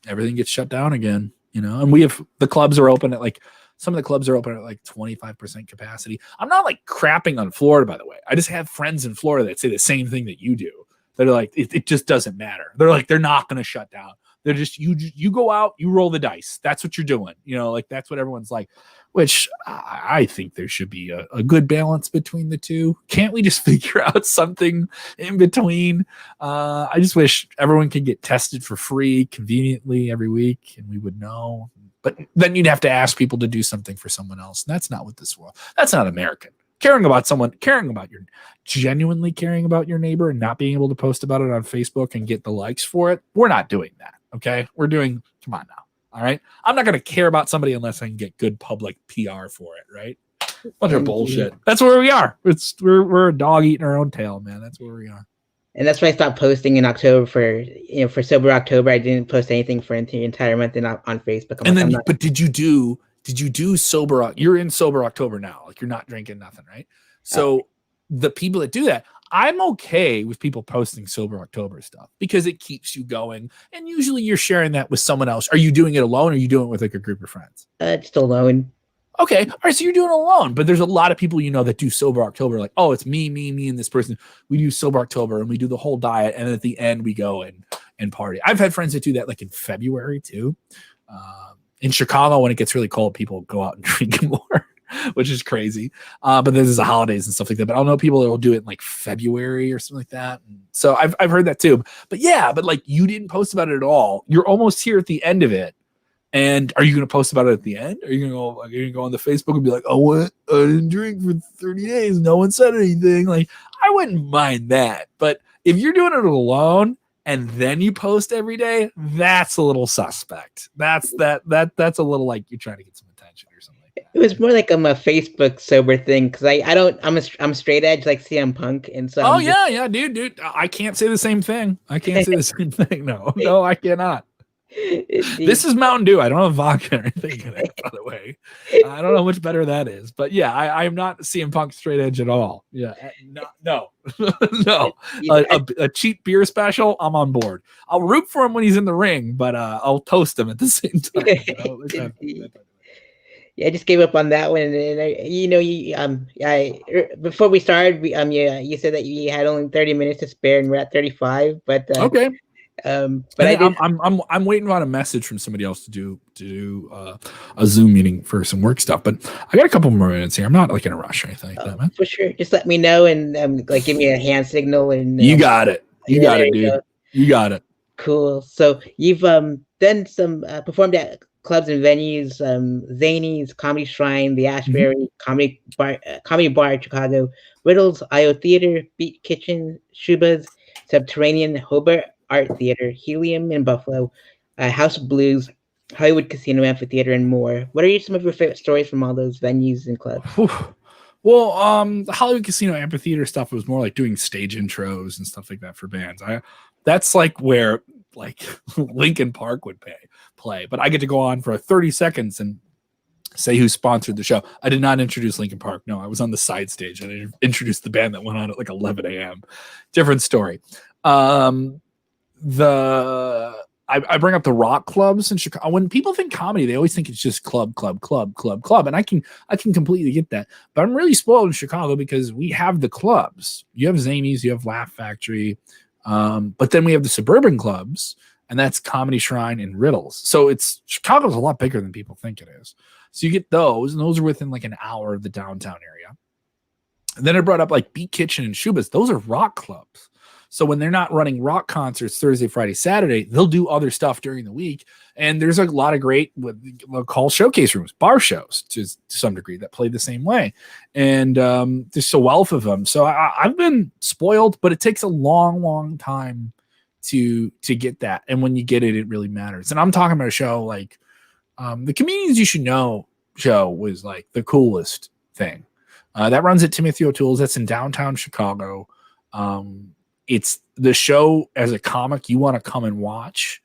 everything gets shut down again, and the clubs are open at like, some of the clubs are open at like 25% capacity. I'm not like crapping on Florida, by the way. I just have friends in Florida that say the same thing that you do. They're like, it just doesn't matter. They're like, they're not going to shut down. They're just, you go out, you roll the dice. That's what you're doing. Like that's what everyone's like, which I think there should be a good balance between the two. Can't we just figure out something in between? I just wish everyone could get tested for free conveniently every week and we would know. But then you'd have to ask people to do something for someone else. And that's not what this world. That's not American. Genuinely caring about your neighbor and not being able to post about it on Facebook and get the likes for it. We're not doing that. Okay. Come on now. All right. I'm not going to care about somebody unless I can get good public PR for it. Right. Bunch of bullshit. That's where we are. We're a dog eating our own tail, man. That's where we are. And that's why I stopped posting in October for Sober October. I didn't post anything for the entire month on Facebook. But did you do Sober? You're in Sober October now. Like you're not drinking nothing, right? So the people that do that, I'm okay with people posting Sober October stuff because it keeps you going. And usually you're sharing that with someone else. Are you doing it alone or are you doing it with like a group of friends? Just alone. Okay. All right. So you're doing it alone, but there's a lot of people, that do Sober October. Like, oh, it's me, and this person. We do Sober October and we do the whole diet. And at the end we go and party. I've had friends that do that like in February too. In Chicago, when it gets really cold, people go out and drink more, which is crazy. But there's the holidays and stuff like that. But I don't know people that will do it in like February or something like that. And so I've heard that too. But yeah, but like you didn't post about it at all. You're almost here at the end of it. And are you going to post about it at the end? Are you going to go on the Facebook and be like, oh, what? I didn't drink for 30 days. No one said anything. Like, I wouldn't mind that. But if you're doing it alone and then you post every day, that's a little suspect. That's a little like you're trying to get some attention or something like It was that. more like a Facebook sober thing because I don't I'm straight edge like CM Punk, and so Oh I'm just yeah, dude. I can't say the same thing. I can't say the same thing. No, I cannot. This is Mountain Dew. I don't have vodka or anything in it, by the way. I don't know how much better that is. But yeah, I'm not CM Punk straight edge at all. Yeah, no. No. A cheap beer special, I'm on board. I'll root for him when he's in the ring, but I'll toast him at the same time. Yeah, I just gave up on that one, and before we started, yeah, you said that you had only 30 minutes to spare, and we're at 35. Okay. But I did. I'm waiting on a message from somebody else to do a Zoom meeting for some work stuff, but I got a couple more minutes here. I'm not like in a rush or anything like that, man. For sure, just let me know and like give me a hand signal, and you got it. You got it, dude. You got it. Cool. So you've done some performed at clubs and venues, Zanies, Comedy Shrine, the Ashbury, Comedy Bar in Chicago, Riddles, IO Theater, Beat Kitchen, Shuba's, Subterranean, Hobart Art Theater, Helium in Buffalo, House of Blues, Hollywood Casino Amphitheater, and more. What are some of your favorite stories from all those venues and clubs? Well, the Hollywood Casino Amphitheater stuff was more like doing stage intros and stuff like that for bands. That's like where like Linkin Park would play, but I get to go on for 30 seconds and say who sponsored the show. I did not introduce Linkin Park. No, I was on the side stage and I introduced the band that went on at like 11 a.m. Different story. I bring up the rock clubs in Chicago. When people think comedy, they always think it's just club. And I can completely get that. But I'm really spoiled in Chicago because we have the clubs. You have Zanies, you have Laugh Factory, but then we have the suburban clubs, and that's Comedy Shrine and Riddles. So Chicago's a lot bigger than people think it is. So you get those, and those are within like an hour of the downtown area. And then I brought up like Beat Kitchen and Shuba's. Those are rock clubs. So when they're not running rock concerts Thursday, Friday, Saturday, they'll do other stuff during the week. And there's a lot of great what they'll call showcase rooms, bar shows to some degree that play the same way. And there's a wealth of them. So I've been spoiled, but it takes a long, long time to get that. And when you get it, it really matters. And I'm talking about a show like the Comedians You Should Know show was like the coolest thing. That runs at Timothy O'Toole's. That's in downtown Chicago. It's the show as a comic you want to come and watch,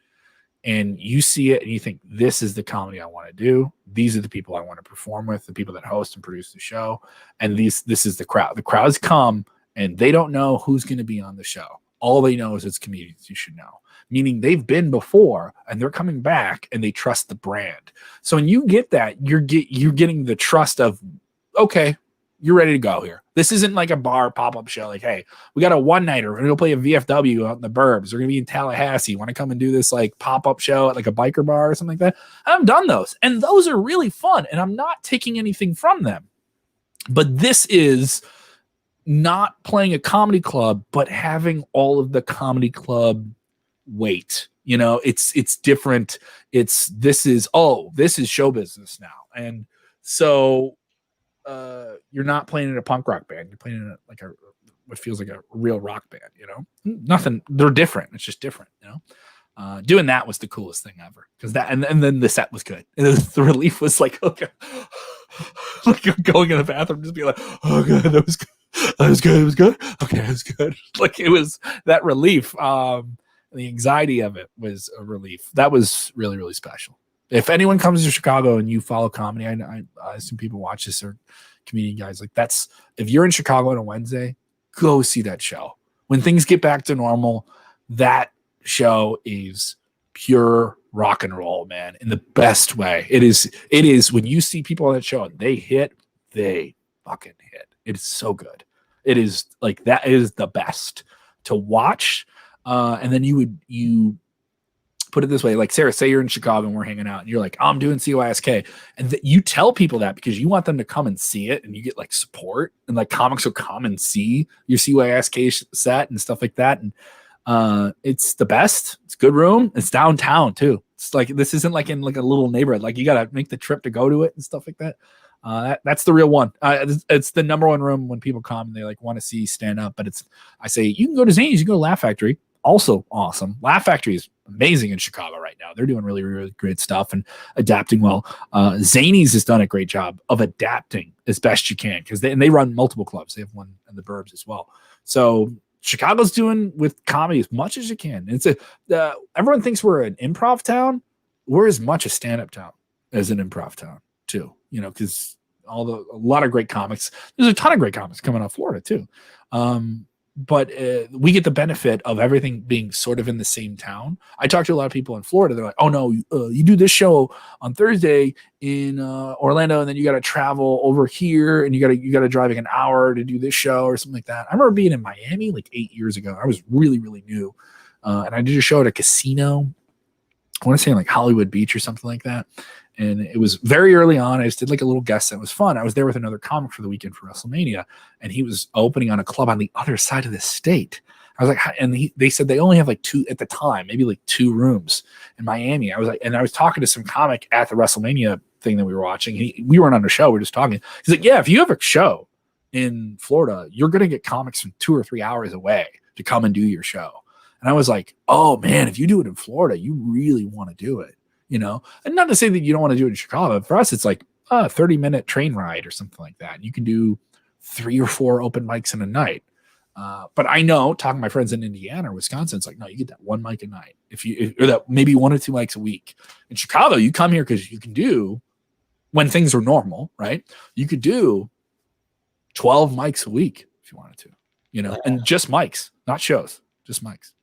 and you see it and you think, this is the comedy I want to do. These are the people I want to perform with, the people that host and produce the show. And this is the crowd. The crowds come and they don't know who's going to be on the show. All they know is it's Comedians You Should Know, meaning they've been before and they're coming back and they trust the brand. So when you get that, you're getting the trust of, okay, you're ready to go here. This isn't like a bar pop-up show. Like, hey, we got a one-nighter. We're going to play a VFW out in the burbs. We're going to be in Tallahassee. Want to come and do this like pop-up show at like a biker bar or something like that? I've done those. And those are really fun. And I'm not taking anything from them. But this is not playing a comedy club, but having all of the comedy club weight. You know, it's different. This is show business now. And so you're not playing in a punk rock band. You're playing in what feels like a real rock band, you know? Nothing. They're different. It's just different, you know? Doing that was the coolest thing ever. Because that, and then the set was good. And the relief was like, okay, like going in the bathroom, just be like, oh god, that was good. That was good. It was good. Okay, it was good. Like it was that relief. The anxiety of it was a relief. That was really, really special. If anyone comes to Chicago and you follow comedy, I assume people watch this or comedian guys like that's. If you're in Chicago on a Wednesday, go see that show. When things get back to normal, that show is pure rock and roll, man, in the best way. It is when you see people on that show and they fucking hit. It is so good. It is like that is the best to watch. And then you put it this way, like Sarah, say you're in Chicago and we're hanging out and you're like, I'm doing CYSK. And you tell people that because you want them to come and see it and you get like support and like comics will come and see your CYSK set and stuff like that. And it's the best. It's a good room. It's downtown too. It's like, this isn't like in like a little neighborhood. Like you got to make the trip to go to it and stuff like that. That's the real one. It's the number one room when people come and they like want to see stand up, but I say, you can go to Zanies, you can go to Laugh Factory. also awesome. Laugh Factory is amazing in Chicago right now. They're doing really, really great stuff and adapting well. Zanies has done a great job of adapting as best you can because they run multiple clubs. They have one in the Burbs as well. So Chicago's doing with comedy as much as you can. Everyone thinks we're an improv town. We're as much a stand-up town as an improv town too. Because a lot of great comics. There's a ton of great comics coming out of Florida too. But we get the benefit of everything being sort of in the same town. I talk to a lot of people in Florida. They're like, oh no, you do this show on Thursday in Orlando, and then you got to travel over here, and you got to drive like an hour to do this show or something like that. I remember being in Miami like 8 years ago. I was really, really new. And I did a show at a casino. I want to say like Hollywood Beach or something like that. And it was very early on. I just did like a little guest that was fun. I was there with another comic for the weekend for WrestleMania, and he was opening on a club on the other side of the state. I was like, and they said they only have like two at the time, maybe like 2 rooms in Miami. I was like, and I was talking to some comic at the WrestleMania thing that we were watching. We weren't on the show. We were just talking. He's like, yeah, if you have a show in Florida, you're going to get comics from 2 or 3 hours away to come and do your show. And I was like, oh man, if you do it in Florida, you really want to do it. And not to say that you don't want to do it in Chicago. For us, it's like a 30-minute train ride or something like that. You can do 3 or 4 open mics in a night. But I know, talking to my friends in Indiana or Wisconsin, it's like, no, you get that 1 mic a night. Or that maybe 1 or 2 mics a week. In Chicago, you come here because you can do, when things are normal, right? You could do 12 mics a week if you wanted to, and just mics, not shows, just mics.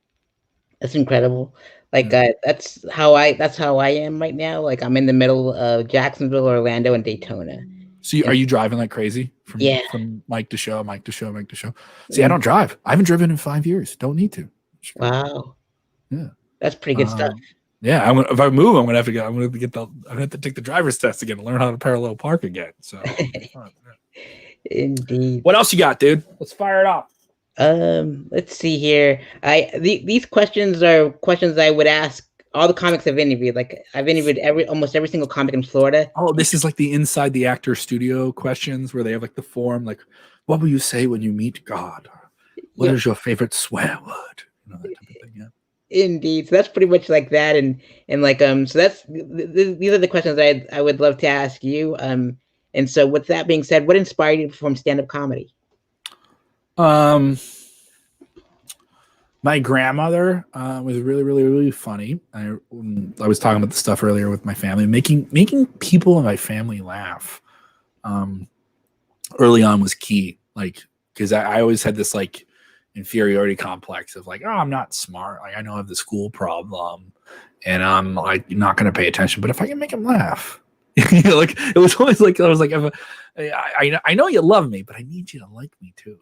That's incredible. Like that's how I am right now. Like I'm in the middle of Jacksonville, Orlando, and Daytona. So are you driving like crazy from mic to show, mic to show, mic to show? See, I don't drive. I haven't driven in 5 years. Don't need to. Wow. Yeah, that's pretty good stuff. Yeah, if I move, I'm gonna have to take the driver's test again and learn how to parallel park again. So, indeed. What else you got, dude? Let's fire it off. Let's see here. These questions are questions I would ask all the comics I've interviewed. Like I've interviewed almost every single comic in Florida. Oh, this is like the inside the actor studio questions where they have like the form, like, what will you say when you meet God? What is your favorite swear word? That type of thing, yeah. Indeed. So that's pretty much like that, and like so that's these are the questions I would love to ask you. And so with that being said, what inspired you to perform stand-up comedy? My grandmother was really, really, really funny. I was talking about the stuff earlier with my family, making people in my family laugh. Early on was key, like because I always had this like inferiority complex of like, oh, I'm not smart. Like I know I have the school problem, and I'm like not going to pay attention. But if I can make them laugh, like it was always like I was like, I know you love me, but I need you to like me too.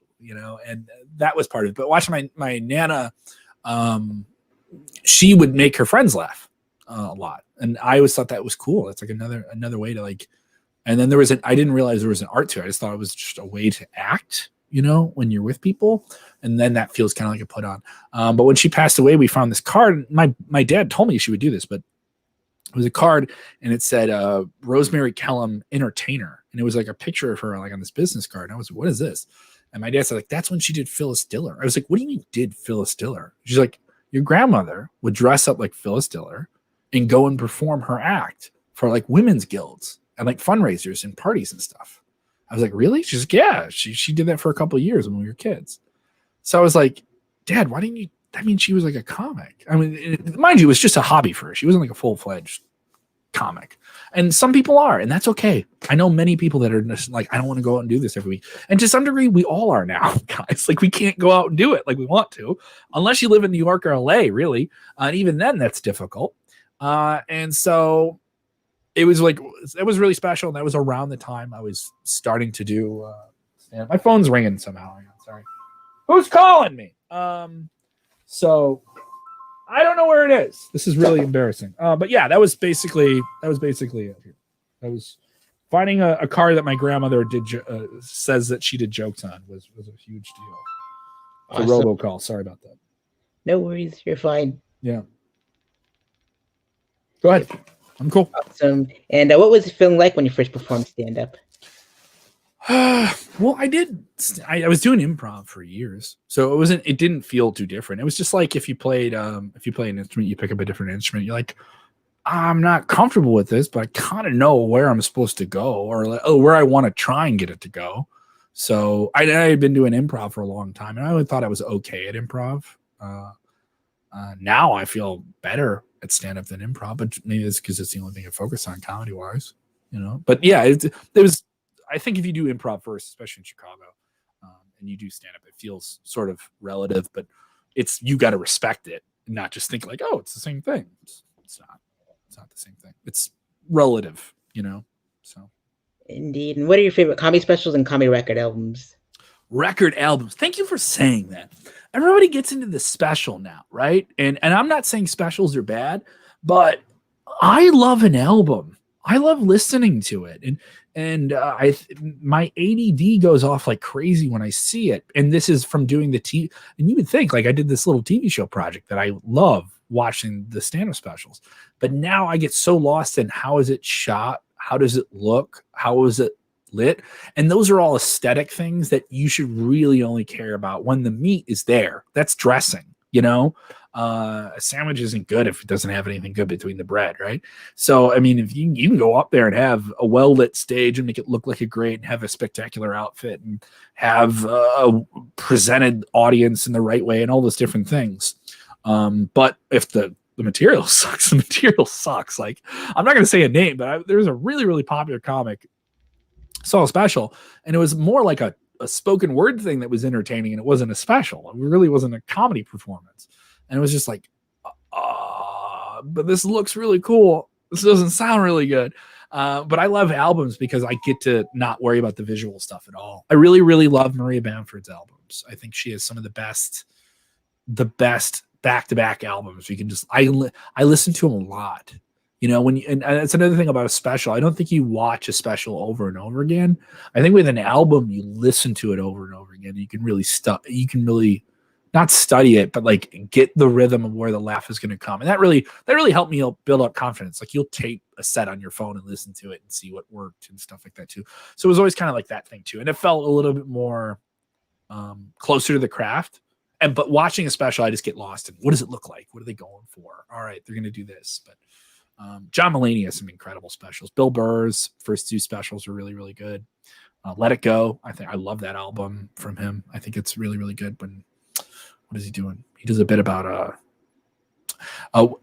And that was part of it. But watching my Nana, she would make her friends laugh a lot. And I always thought that was cool. It's like another way to like, and then I didn't realize there was an art to it. I just thought it was just a way to act, when you're with people. And then that feels kind of like a put on. But when she passed away, we found this card. My dad told me she would do this, but it was a card and it said, Rosemary Kellam, entertainer. And it was like a picture of her like on this business card. And I was like, what is this? And my dad said, like, that's when she did Phyllis Diller. I was like, what do you mean did Phyllis Diller? She's like, your grandmother would dress up like Phyllis Diller and go and perform her act for like women's guilds and like fundraisers and parties and stuff. I was like, really? She's like, yeah, she did that for a couple of years when we were kids. So I was like, Dad, why didn't you? I mean, she was like a comic. I mean, mind you, it was just a hobby for her. She wasn't like a full-fledged comic. And some people are, and that's okay. I know many people that are just like, I don't want to go out and do this every week. And to some degree, we all are now, guys. Like, we can't go out and do it like we want to, unless you live in New York or LA, really. And even then, that's difficult. And so it was like, it was really special. And that was around the time I was starting to do, my phone's ringing somehow. Sorry. Who's calling me? So I don't know where it is. This is really embarrassing. But yeah, that was basically it. I was finding a car that my grandmother says that she did jokes on was a huge deal. Awesome. The robocall. Sorry about that. No worries. You're fine. Yeah. Go ahead. I'm cool. Awesome. And what was the feeling like when you first performed stand-up? Well, I was doing improv for years, so it didn't feel too different. It was just like if you play an instrument, you pick up a different instrument. You're like, I'm not comfortable with this, but I kind of know where I'm supposed to go, or like, where I want to try and get it to go. So I had been doing improv for a long time, and I always thought I was okay at improv. Now I feel better at stand up than improv, but maybe it's because it's the only thing I focus on comedy wise, But yeah, it was. I think if you do improv first, especially in Chicago, and you do stand up, it feels sort of relative, but you got to respect it and not just think like, oh, it's the same thing. It's not. It's not the same thing. It's relative, So. Indeed. And what are your favorite comedy specials and comedy record albums? Record albums. Thank you for saying that. Everybody gets into the special now, right? And I'm not saying specials are bad, but I love an album. I love listening to it, and my ADD goes off like crazy when I see it. And this is from doing the TV. And you would think like I did this little TV show project that I love watching the stand-up specials, but now I get so lost in how is it shot, how does it look, how is it lit, and those are all aesthetic things that you should really only care about when the meat is there. That's dressing, a sandwich isn't good if it doesn't have anything good between the bread, right? So I mean, if you can go up there and have a well-lit stage and make it look like a great and have a spectacular outfit and have a presented audience in the right way and all those different things, but if the material sucks, the material sucks. Like, I'm not going to say a name, but there's a really, really popular comic saw a special, and it was more like a spoken word thing that was entertaining, and it wasn't a special. It really wasn't a comedy performance. And it was just like, but this looks really cool. This doesn't sound really good. But I love albums because I get to not worry about the visual stuff at all. I really, really love Maria Bamford's albums. I think she has some of the best back-to-back albums. You can just, I listen to them a lot. And that's another thing about a special. I don't think you watch a special over and over again. I think with an album, you listen to it over and over again. You can really not study it, but like get the rhythm of where the laugh is going to come. And that really helped me build up confidence. Like you'll tape a set on your phone and listen to it and see what worked and stuff like that too. So it was always kind of like that thing too. And it felt a little bit more closer to the craft. But watching a special, I just get lost in what does it look like? What are they going for? All right, they're going to do this. But John Mulaney has some incredible specials. Bill Burr's first two specials are really, really good. Let It Go. I love that album from him. I think it's really, really good. What is he doing? He does a bit about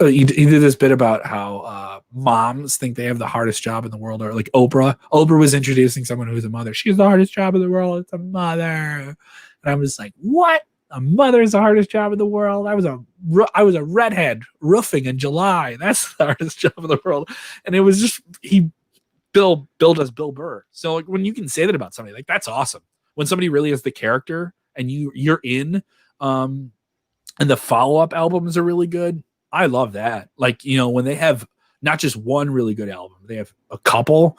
he did this bit about how moms think they have the hardest job in the world, or like Oprah. Oprah was introducing someone who's a mother. She's the hardest job in the world. It's a mother. And I was like, what? A mother is the hardest job in the world. I was a redhead roofing in July. That's the hardest job in the world. And it was just Bill does Bill Burr. So like when you can say that about somebody, like that's awesome. When somebody really is the character and you're in, and the follow-up albums are really good. I love that. Like, when they have not just one really good album, they have a couple.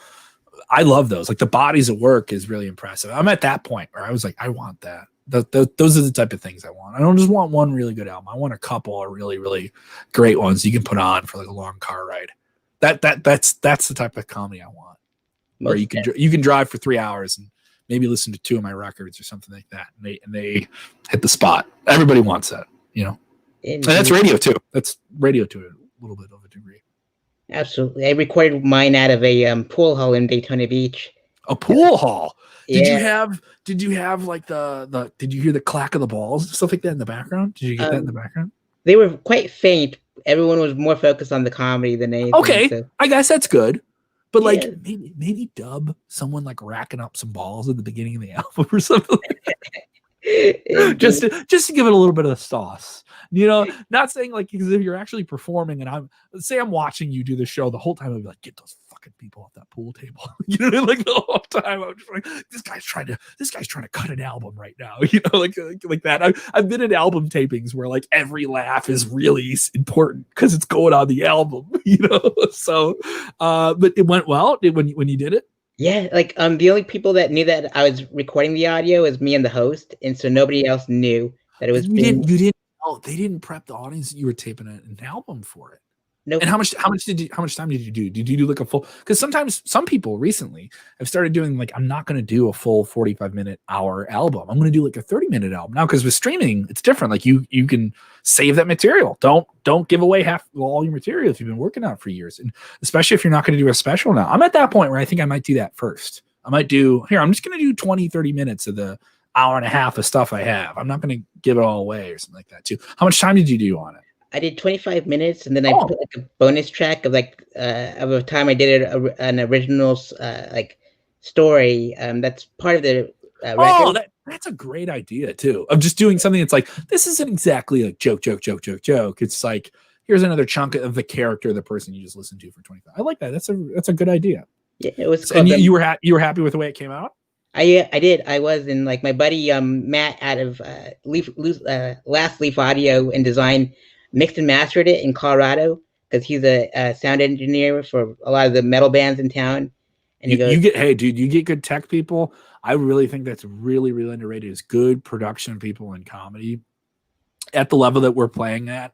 I love those. Like the Bodies of Work is really impressive. I'm at that point where I was like, I want that. Those are the type of things I want. I don't just want one really good album. I want a couple of really, really great ones you can put on for like a long car ride. That's the type of comedy I want. Where you can drive for 3 hours and maybe listen to two of my records or something like that, and they hit the spot. Everybody wants that, And that's radio too. That's radio to a little bit of a degree. Absolutely. I recorded mine out of a pool hall in Daytona Beach. A pool hall. Did you have like did you hear the clack of the balls and stuff like that in the background? Did you get that in the background? They were quite faint. Everyone was more focused on the comedy than anything. Okay. So. I guess that's good. But like maybe dub someone like racking up some balls at the beginning of the album or something like that. just to give it a little bit of the sauce. Not saying like, because if you're actually performing and I'm watching you do the show the whole time, I'd be like, get those fucking people off that pool table. Like the whole time I'm just like, this guy's trying to cut an album right now. Like that. I've been in album tapings where like every laugh is really important because it's going on the album. So but it went well when you did it. Yeah, like the only people that knew that I was recording the audio was me and the host, and so nobody else knew that it was. You didn't. Oh, they didn't prep the audience that you were taping an album for it. Nope. And how much time did you do? Did you do like a full? Because sometimes some people recently have started doing like, I'm not going to do a full 45-minute hour album. I'm going to do like a 30-minute album now, because with streaming it's different. Like you can save that material. Don't give away half all your material if you've been working on it for years, and especially if you're not going to do a special now. I'm at that point where I think I might do that first. I might do here. I'm just going to do 20-30 minutes of the hour and a half of stuff I have. I'm not going to give it all away or something like that too. How much time did you do on it? I did 25 minutes, and then I put like a bonus track of a time I did an original like story. That's part of the record. That's a great idea too. Of just doing something that's like, this isn't exactly like joke. It's like, here's another chunk of the character of the person you just listened to for 25. I like that. That's a good idea. Yeah, it was. And you were happy with the way it came out? I did. I was, and like my buddy Matt out of Last Leaf Audio and Design mixed and mastered it in Colorado, because he's a sound engineer for a lot of the metal bands in town. And he goes, hey dude, you get good tech people. I really think that's really, really underrated, is good production people in comedy at the level that we're playing at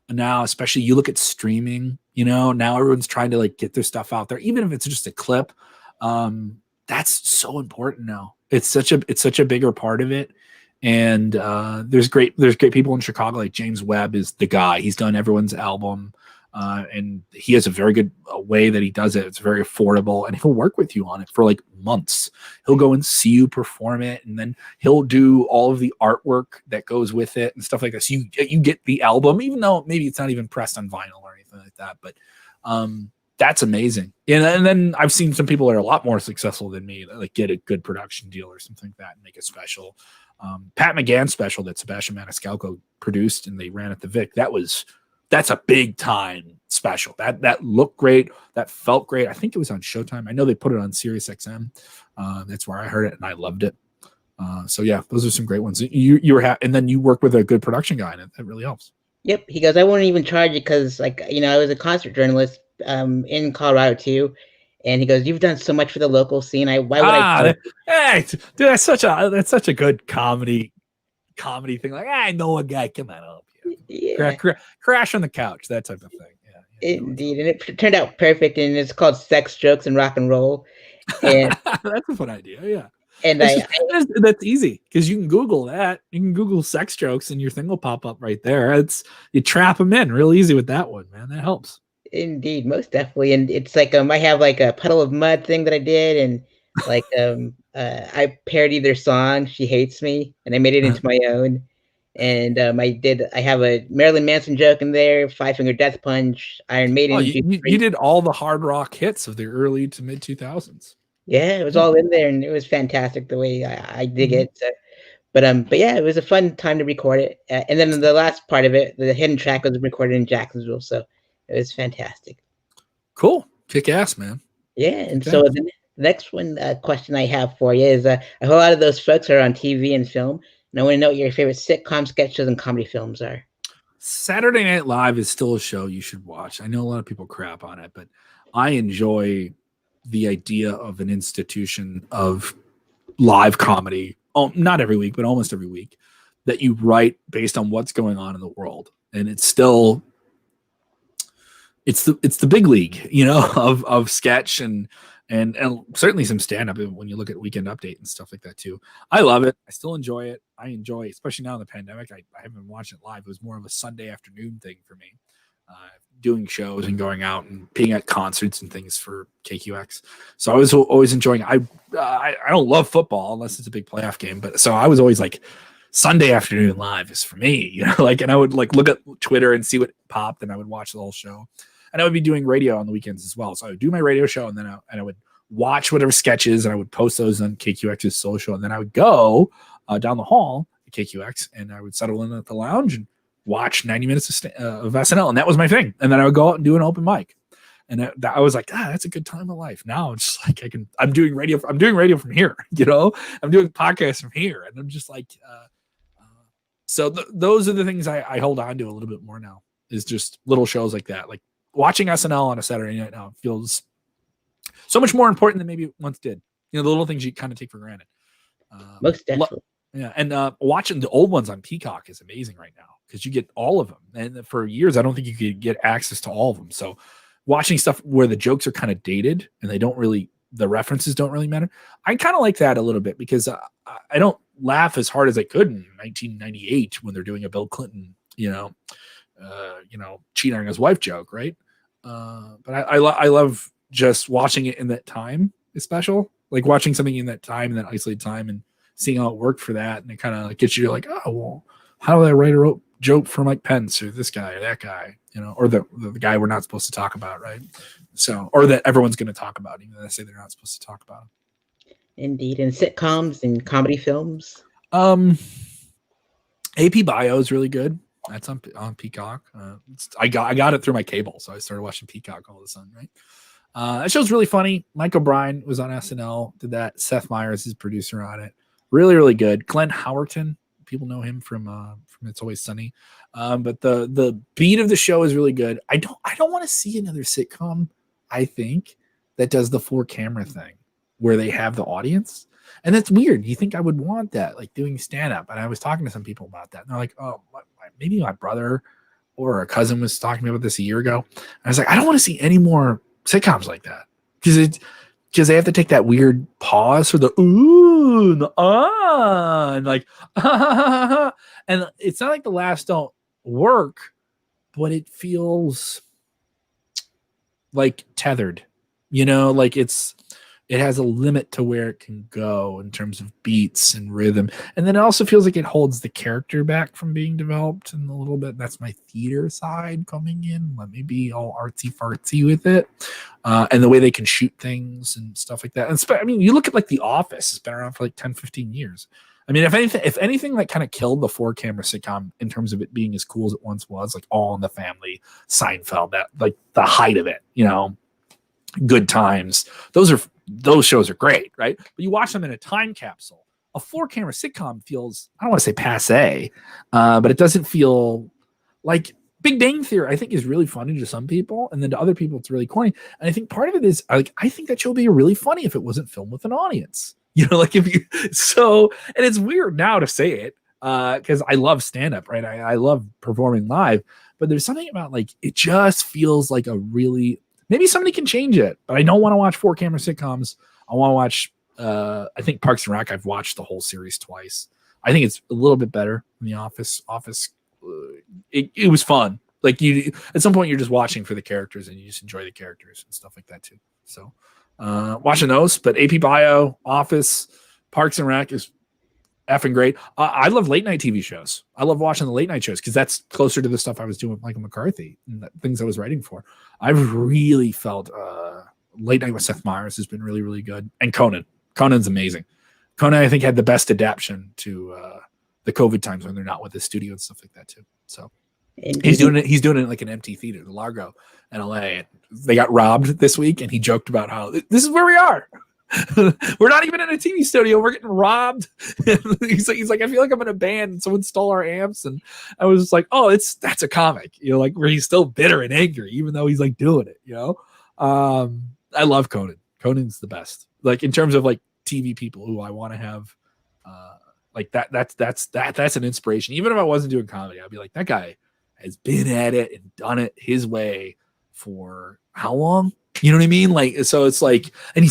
now. Especially you look at streaming, now everyone's trying to like get their stuff out there, even if it's just a clip. That's so important now. It's such a bigger part of it. And there's great people in Chicago, like James Webb is the guy. He's done everyone's album, and he has a very good way that he does it. It's very affordable, and he'll work with you on it for like months. He'll go and see you perform it, and then he'll do all of the artwork that goes with it and stuff like that. So you get the album, even though maybe it's not even pressed on vinyl or anything like that. But that's amazing. And then I've seen some people that are a lot more successful than me that like get a good production deal or something like that and make a special. Pat McGann's special that Sebastian Maniscalco produced and they ran at the Vic. That's a big time special. That looked great. That felt great. I think it was on Showtime. I know they put it on Sirius XM. That's where I heard it and I loved it. So yeah, those are some great ones. You were and then you work with a good production guy, and it really helps. Yep. He goes, I won't even charge you because, like, I was a concert journalist in Colorado too. And he goes, you've done so much for the local scene. Why would I? Hey, dude, that's such a good comedy thing. Like, I know a guy. Come on up. Yeah. Crash on the couch, that type of thing. Yeah. Indeed. And it turned out perfect. And it's called Sex, Jokes, and Rock and Roll. And that's a fun idea. Yeah. And that's easy because you can Google that. You can Google sex jokes and your thing will pop up right there. You trap them in real easy with that one, man. That helps. Indeed, most definitely. And it's like I have like a Puddle of Mud thing that I did, and like I parodied their song "She Hates Me" and I made it into my own. And I have a Marilyn Manson joke in there, Five Finger Death Punch, Iron Maiden. Oh, you did all the hard rock hits of the early to mid 2000s. Yeah, it was all in there, and it was fantastic the way I dig it. So, but yeah, it was a fun time to record it. And then the last part of it, the hidden track, was recorded in Jacksonville, so it was fantastic. Cool, kick ass, man. Yeah, and so the next question I have for you is: a whole lot of those folks are on TV and film, and I want to know what your favorite sitcom, sketch shows, and comedy films are. Saturday Night Live is still a show you should watch. I know a lot of people crap on it, but I enjoy the idea of an institution of live comedy, not every week, but almost every week, that you write based on what's going on in the world. And it's the big league, of sketch and certainly some stand-up when you look at Weekend Update and stuff like that too. I love it. I still enjoy it. I enjoy, especially now in the pandemic, I haven't watched it live. It was more of a Sunday afternoon thing for me. Doing shows and going out and being at concerts and things for KQX. So I was always enjoying it. I don't love football unless it's a big playoff game, but so I was always like, Sunday afternoon live is for me, and I would like look at Twitter and see what popped, and I would watch the whole show. And I would be doing radio on the weekends as well. So I would do my radio show, and then I would watch whatever sketches, and I would post those on KQX's social, and then I would go down the hall at KQX, and I would settle in at the lounge and watch 90 minutes of SNL, and that was my thing. And then I would go out and do an open mic, and I was like, that's a good time of life. Now it's just like I'm doing radio from here, I'm doing podcasts from here, and I'm just like, so those are the things I hold on to a little bit more now, is just little shows like that. Like watching SNL on a Saturday night now feels so much more important than maybe it once did. The little things you kind of take for granted. Most definitely. Yeah, and watching the old ones on Peacock is amazing right now because you get all of them. And for years, I don't think you could get access to all of them. So watching stuff where the jokes are kind of dated and the references don't really matter. I kind of like that a little bit because I don't laugh as hard as I could in 1998 when they're doing a Bill Clinton, cheating on his wife joke, right? But I love just watching it in that time is special. Like watching something in that time, in that isolated time, and seeing how it worked for that, and it kind of gets you like, oh well, how do I write a joke for Mike Pence or this guy or that guy, or the guy we're not supposed to talk about, right? So, or that everyone's going to talk about, even though they say they're not supposed to talk about. Indeed, and sitcoms and comedy films. AP Bio is really good. That's on Peacock. I got it through my cable, so I started watching Peacock all of a sudden, right? That show's really funny. Mike O'Brien was on SNL, did that. Seth Meyers is producer on it. Really, really good. Glenn Howerton, people know him from It's Always Sunny. But the beat of the show is really good. I don't want to see another sitcom, I think, that does the 4-camera thing where they have the audience. And that's weird. You think I would want that, like doing stand-up. And I was talking to some people about that. And they're like, oh, maybe my brother or a cousin was talking to me about this a year ago. And I was like, I don't want to see any more sitcoms like that. Because they have to take that weird pause for the ooh and the and like and it's not like the laughs don't work, but it feels like tethered, like it has a limit to where it can go in terms of beats and rhythm. And then it also feels like it holds the character back from being developed in a little bit. That's my theater side coming in. Let me be all artsy fartsy with it. And the way they can shoot things and stuff like that. And you look at like The Office, it's been around for like 10, 15 years. I mean, if anything that kind of killed the 4-camera sitcom in terms of it being as cool as it once was, like All in the Family, Seinfeld, that like the height of it, Good Times. Those shows are great, right? But you watch them in a time capsule. A 4-camera sitcom feels, I don't want to say passe, but it doesn't feel like Big Bang Theory. I think is really funny to some people, and then to other people it's really corny. And I think part of it is I think that show would be really funny if it wasn't filmed with an audience. And it's weird now to say it because I love stand-up, right? I love performing live, but there's something about like it just feels like a really. Maybe somebody can change it, but I don't want to watch 4-camera sitcoms. I want to watch, I think Parks and Rec. I've watched the whole series twice. I think it's a little bit better than The Office. It was fun. Like at some point you're just watching for the characters and you just enjoy the characters and stuff like that too. So watching those, but AP Bio, Office, Parks and Rec is effing great. I love late night TV shows. I love watching the late night shows because that's closer to the stuff I was doing with Michael McCarthy and the things I was writing for. I've really felt Late Night with Seth Meyers has been really, really good. And Conan's amazing. Conan, I think, had the best adaptation to the COVID times when they're not with the studio and stuff like that too. So he's doing it like an empty theater, the Largo in LA. And they got robbed this week, and he joked about how this is where we are. We're not even in a TV studio. We're getting robbed. he's like, I feel like I'm in a band and someone stole our amps. And I was just like, oh, that's a comic, like where he's still bitter and angry, even though he's like doing it, I love Conan. Conan's the best. Like in terms of like TV people who I want to have, like that's an inspiration. Even if I wasn't doing comedy, I'd be like, that guy has been at it and done it his way for how long? You know what I mean? Like, so it's like, and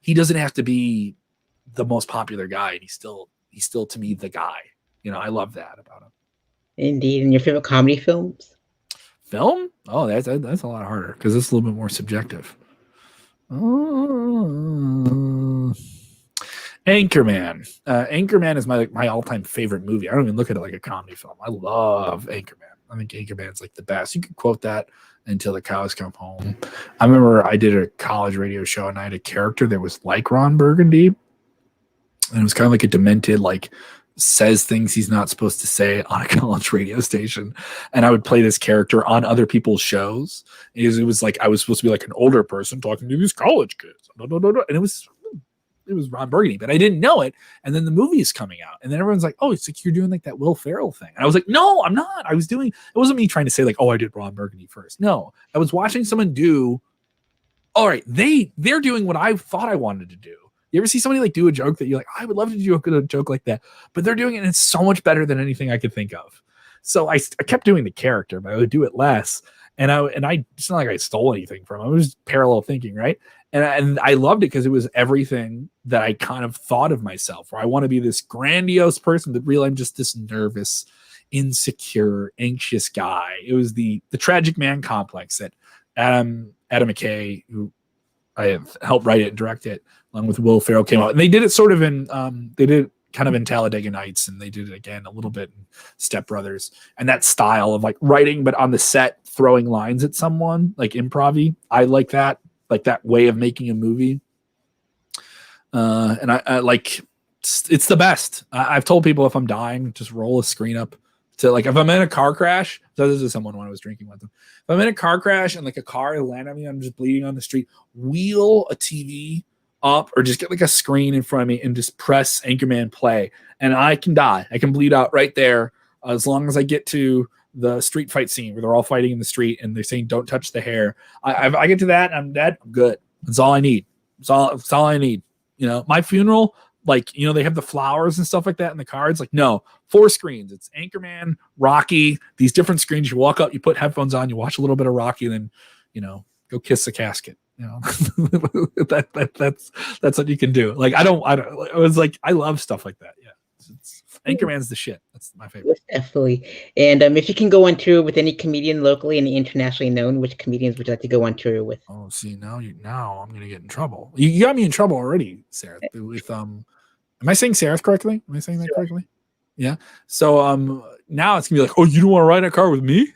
he doesn't have to be the most popular guy. And he's still to me the guy. I love that about him. Indeed. And your favorite comedy films? Film? Oh, that's a lot harder because it's a little bit more subjective. Anchorman. Anchorman is my all-time favorite movie. I don't even look at it like a comedy film. I love Anchorman. I think Anchorman's like the best. You could quote that until the cows come home. I remember I did a college radio show and I had a character that was like Ron Burgundy. And it was kind of like a demented, like says things he's not supposed to say on a college radio station. And I would play this character on other people's shows. It was like I was supposed to be like an older person talking to these college kids. And it was Ron Burgundy, but I didn't know it. And then the movie is coming out. And then everyone's like, oh, it's like you're doing like that Will Ferrell thing. And I was like, no, I'm not. It wasn't me trying to say like, oh, I did Ron Burgundy first. No, I was watching someone do, all right, they're doing what I thought I wanted to do. You ever see somebody like do a joke that you're like, I would love to do a joke like that, but they're doing it and it's so much better than anything I could think of. So I kept doing the character, but I would do it less. And I it's not like I stole anything from him. It was parallel thinking, right? And I loved it because it was everything that I kind of thought of myself, where I want to be this grandiose person, but really I'm just this nervous, insecure, anxious guy. It was the tragic man complex that Adam McKay, who I have helped write it and direct it, along with Will Ferrell, came out. And they did it sort of in they did it kind of in Talladega Nights, and they did it again a little bit in Step Brothers. And that style of like writing, but on the set throwing lines at someone, like improv-y. I like that way of making a movie. And I like it's the best. I've told people if I'm dying, just roll a screen up to like if I'm in a car crash. So this is someone when I was drinking with them. If I'm in a car crash and like a car land on me, I'm just bleeding on the street. Wheel a TV up or just get like a screen in front of me and just press Anchorman play, and I can die. I can bleed out right there as long as I get to the street fight scene where they're all fighting in the street and they're saying don't touch the hair. I get to that and I'm dead. I'm good. That's all I need. It's all I need. You know, my funeral, like, you know, they have the flowers and stuff like that in the cards. Like, no, 4 screens. It's Anchorman, Rocky, these different screens. You walk up, you put headphones on, you watch a little bit of Rocky, and then, you know, go kiss the casket. You know, that's what you can do. Like, I was like, I love stuff like that. Yeah. Anchorman's the shit. That's my favorite. Definitely. And if you can go on tour with any comedian locally and internationally known, which comedians would you like to go on tour with? Oh, see, now I'm gonna get in trouble. You got me in trouble already, Sarah. With am I saying Sarah correctly? Am I saying that correctly? Yeah. So now it's gonna be like, oh, you don't want to ride in a car with me?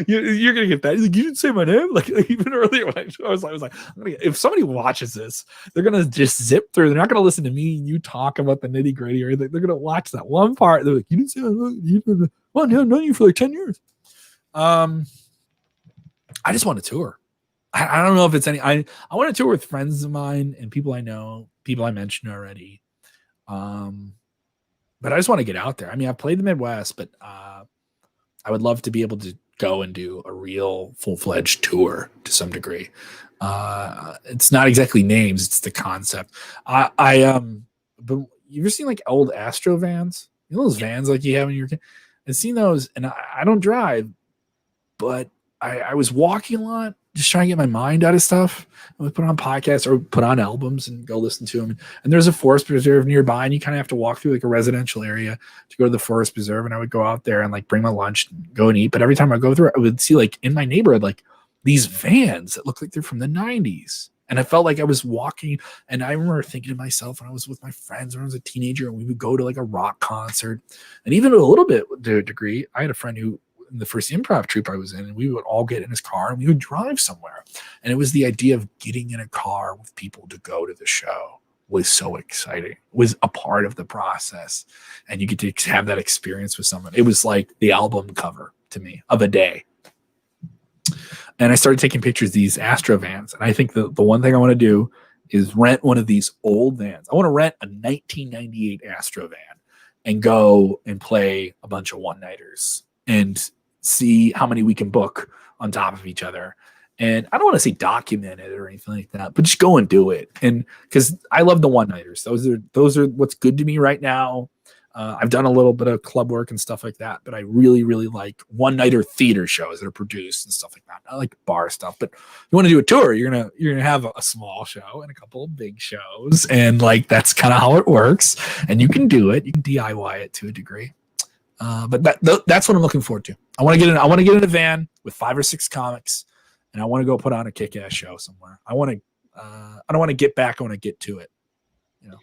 You're gonna get that. He's like, you didn't say my name. Like even earlier when I was like, if somebody watches this, they're gonna just zip through. They're not gonna listen to me and you talk about the nitty gritty or anything. They're gonna watch that one part. They're like, you didn't say my name. You didn't. Well, no, known you for like 10 years. I just want to tour. I don't know if it's any. I want to tour with friends of mine and people I know, people I mentioned already. But I just want to get out there. I mean, I've played the Midwest, but I would love to be able to go and do a real full-fledged tour to some degree. It's not exactly names; it's the concept. But you ever seen like old Astro vans? You know those vans like you have in your. I've seen those, and I don't drive, but I was walking a lot, just trying to get my mind out of stuff. I would put on podcasts or put on albums and go listen to them. And there's a forest preserve nearby, and you kind of have to walk through like a residential area to go to the forest preserve. And I would go out there and like bring my lunch, and go and eat. But every time I go through, I would see like in my neighborhood like these vans that look like they're from the 90s. And I felt like I was walking, and I remember thinking to myself when I was with my friends when I was a teenager, and we would go to like a rock concert, and even a little bit to a degree, I had a friend who in the first improv troupe I was in, and we would all get in his car and we would drive somewhere. And it was the idea of getting in a car with people to go to the show was so exciting, was a part of the process. And you get to have that experience with someone. It was like the album cover to me of a day. And I started taking pictures of these Astro vans. And I think the one thing I want to do is rent one of these old vans. I want to rent a 1998 Astro van and go and play a bunch of one-nighters and see how many we can book on top of each other. And I don't want to say document it or anything like that, but just go and do it. And because I love the one-nighters. Those are what's good to me right now. I've done a little bit of club work and stuff like that, but I really, really like one-nighter theater shows that are produced and stuff like that. I like bar stuff, but you want to do a tour, you're gonna have a small show and a couple of big shows, and like that's kind of how it works. And you can do it. You can DIY it to a degree. But that's what I'm looking forward to. I want to get in a van with 5 or 6 comics, and I want to go put on a kick-ass show somewhere. I don't want to get back. I want to get to it. You know.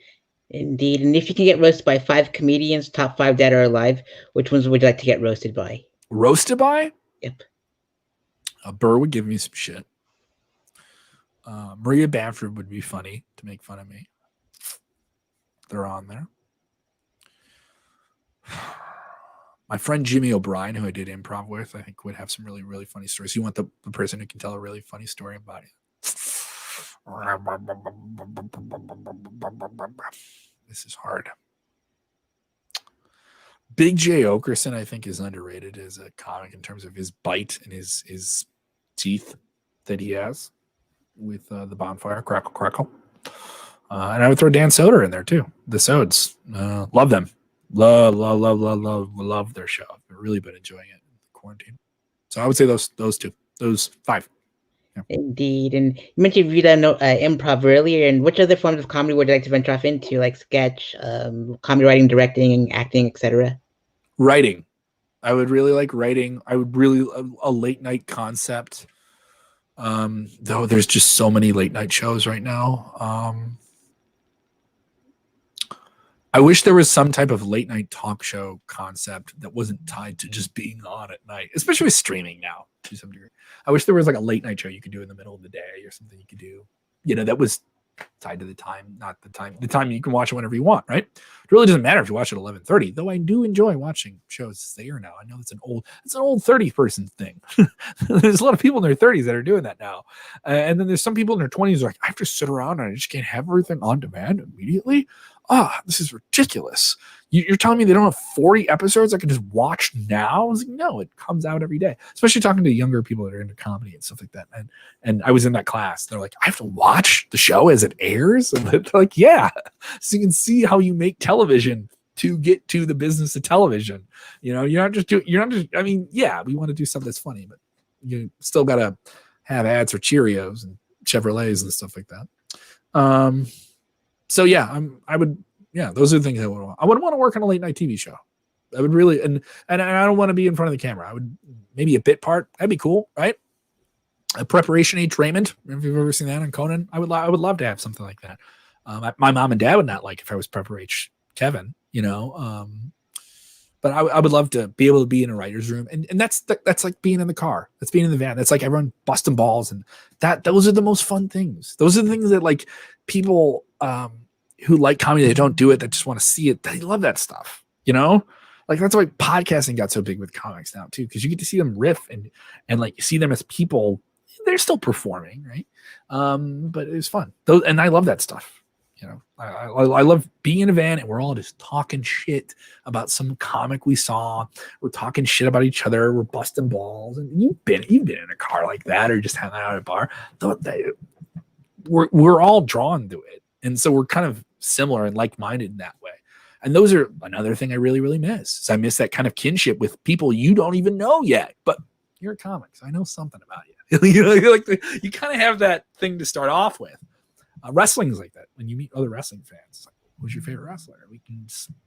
Indeed. And if you can get roasted by 5 comedians, top 5 dead or alive, which ones would you like to get roasted by? Roasted by? Yep. Burr would give me some shit. Maria Bamford would be funny to make fun of me. They're on there. My friend Jimmy O'Brien, who I did improv with, I think would have some really, really funny stories. You want the person who can tell a really funny story about it. This is hard. Big J. Okerson, I think, is underrated as a comic in terms of his bite and his teeth that he has with the bonfire, crackle, crackle. And I would throw Dan Soder in there too. The Sods, love them. Love their show. I've really been enjoying it in quarantine. So I would say those two, those five. Yeah. Indeed. And you mentioned you done improv earlier, and which other forms of comedy would you like to venture off into, like sketch, comedy writing, directing, acting, etc.? Writing. I would really like writing. I would really a late night concept. Though there's just so many late night shows right now. I wish there was some type of late night talk show concept that wasn't tied to just being on at night, especially with streaming now to some degree. I wish there was like a late night show you could do in the middle of the day or something you could do, that was tied to the time, not the time you can watch it whenever you want, right? It really doesn't matter if you watch it at 11:30, though I do enjoy watching shows there now. I know it's an old 30 person thing. There's a lot of people in their 30s that are doing that now. And then there's some people in their 20s who are like, I have to sit around and I just can't have everything on demand immediately. This is ridiculous. You're telling me they don't have 40 episodes I can just watch now? I was like, no, it comes out every day. Especially talking to younger people that are into comedy and stuff like that. And I was in that class. They're like, I have to watch the show as it airs? And they're like, yeah. So you can see how you make television to get to the business of television. You're not just, I mean, yeah, we want to do something that's funny, but you still got to have ads for Cheerios and Chevrolets and stuff like that. So yeah, those are the things I would want. I would want to work on a late night TV show. I would really, and I don't want to be in front of the camera. I would maybe a bit part. That'd be cool, right? A Preparation H. Raymond. If you've ever seen that on Conan, I would love to have something like that. My mom and dad would not like if I was Prepper H. Kevin, but I would love to be able to be in a writer's room, and that's like being in the car. That's being in the van. That's like everyone busting balls, and those are the most fun things. Those are the things that like people who like comedy, they don't do it, that just want to see it. They love that stuff, Like that's why podcasting got so big with comics now too, because you get to see them riff and like you see them as people. They're still performing, right? But it was fun. And I love that stuff. I love being in a van and we're all just talking shit about some comic we saw. We're talking shit about each other. We're busting balls. And you've been in a car like that, or just hanging out at a bar. We're all drawn to it, and so we're kind of similar and like-minded in that way. And those are another thing I really, really miss. So I miss that kind of kinship with people you don't even know yet, but you're a comic, so I know something about you. You kind of have that thing to start off with. Wrestling is like that. When you meet other wrestling fans, like, who's your favorite wrestler?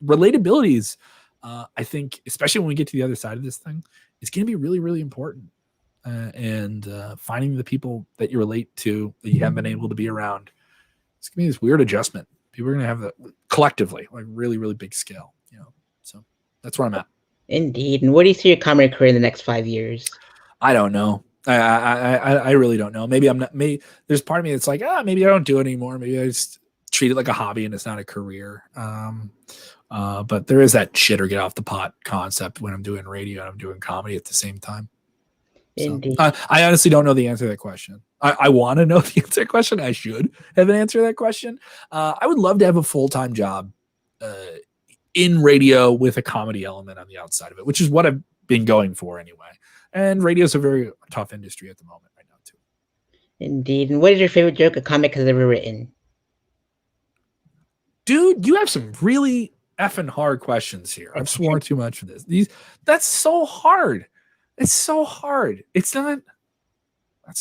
Relatability is, I think, especially when we get to the other side of this thing, it's going to be really, really important. And finding the people that you relate to that you haven't been able to be around, it's going to be this weird adjustment. People are going to have that collectively, like really, really big scale. So that's where I'm at. Indeed. And what do you see your comedy career in the next 5 years? I don't know. I really don't know. Maybe I'm not. Maybe there's part of me that's like, maybe I don't do it anymore. Maybe I just treat it like a hobby and it's not a career. But there is that shit or get off the pot concept when I'm doing radio and I'm doing comedy at the same time. Indeed. So, I honestly don't know the answer to that question. I want to know the answer to that question. I should have an answer to that question. I would love to have a full-time job in radio with a comedy element on the outside of it, which is what I've been going for anyway. And radio is a very tough industry at the moment right now, too. Indeed. And what is your favorite joke a comic has ever written? Dude, you have some really effing hard questions here. I've sworn too much for this. That's so hard. It's so hard. That's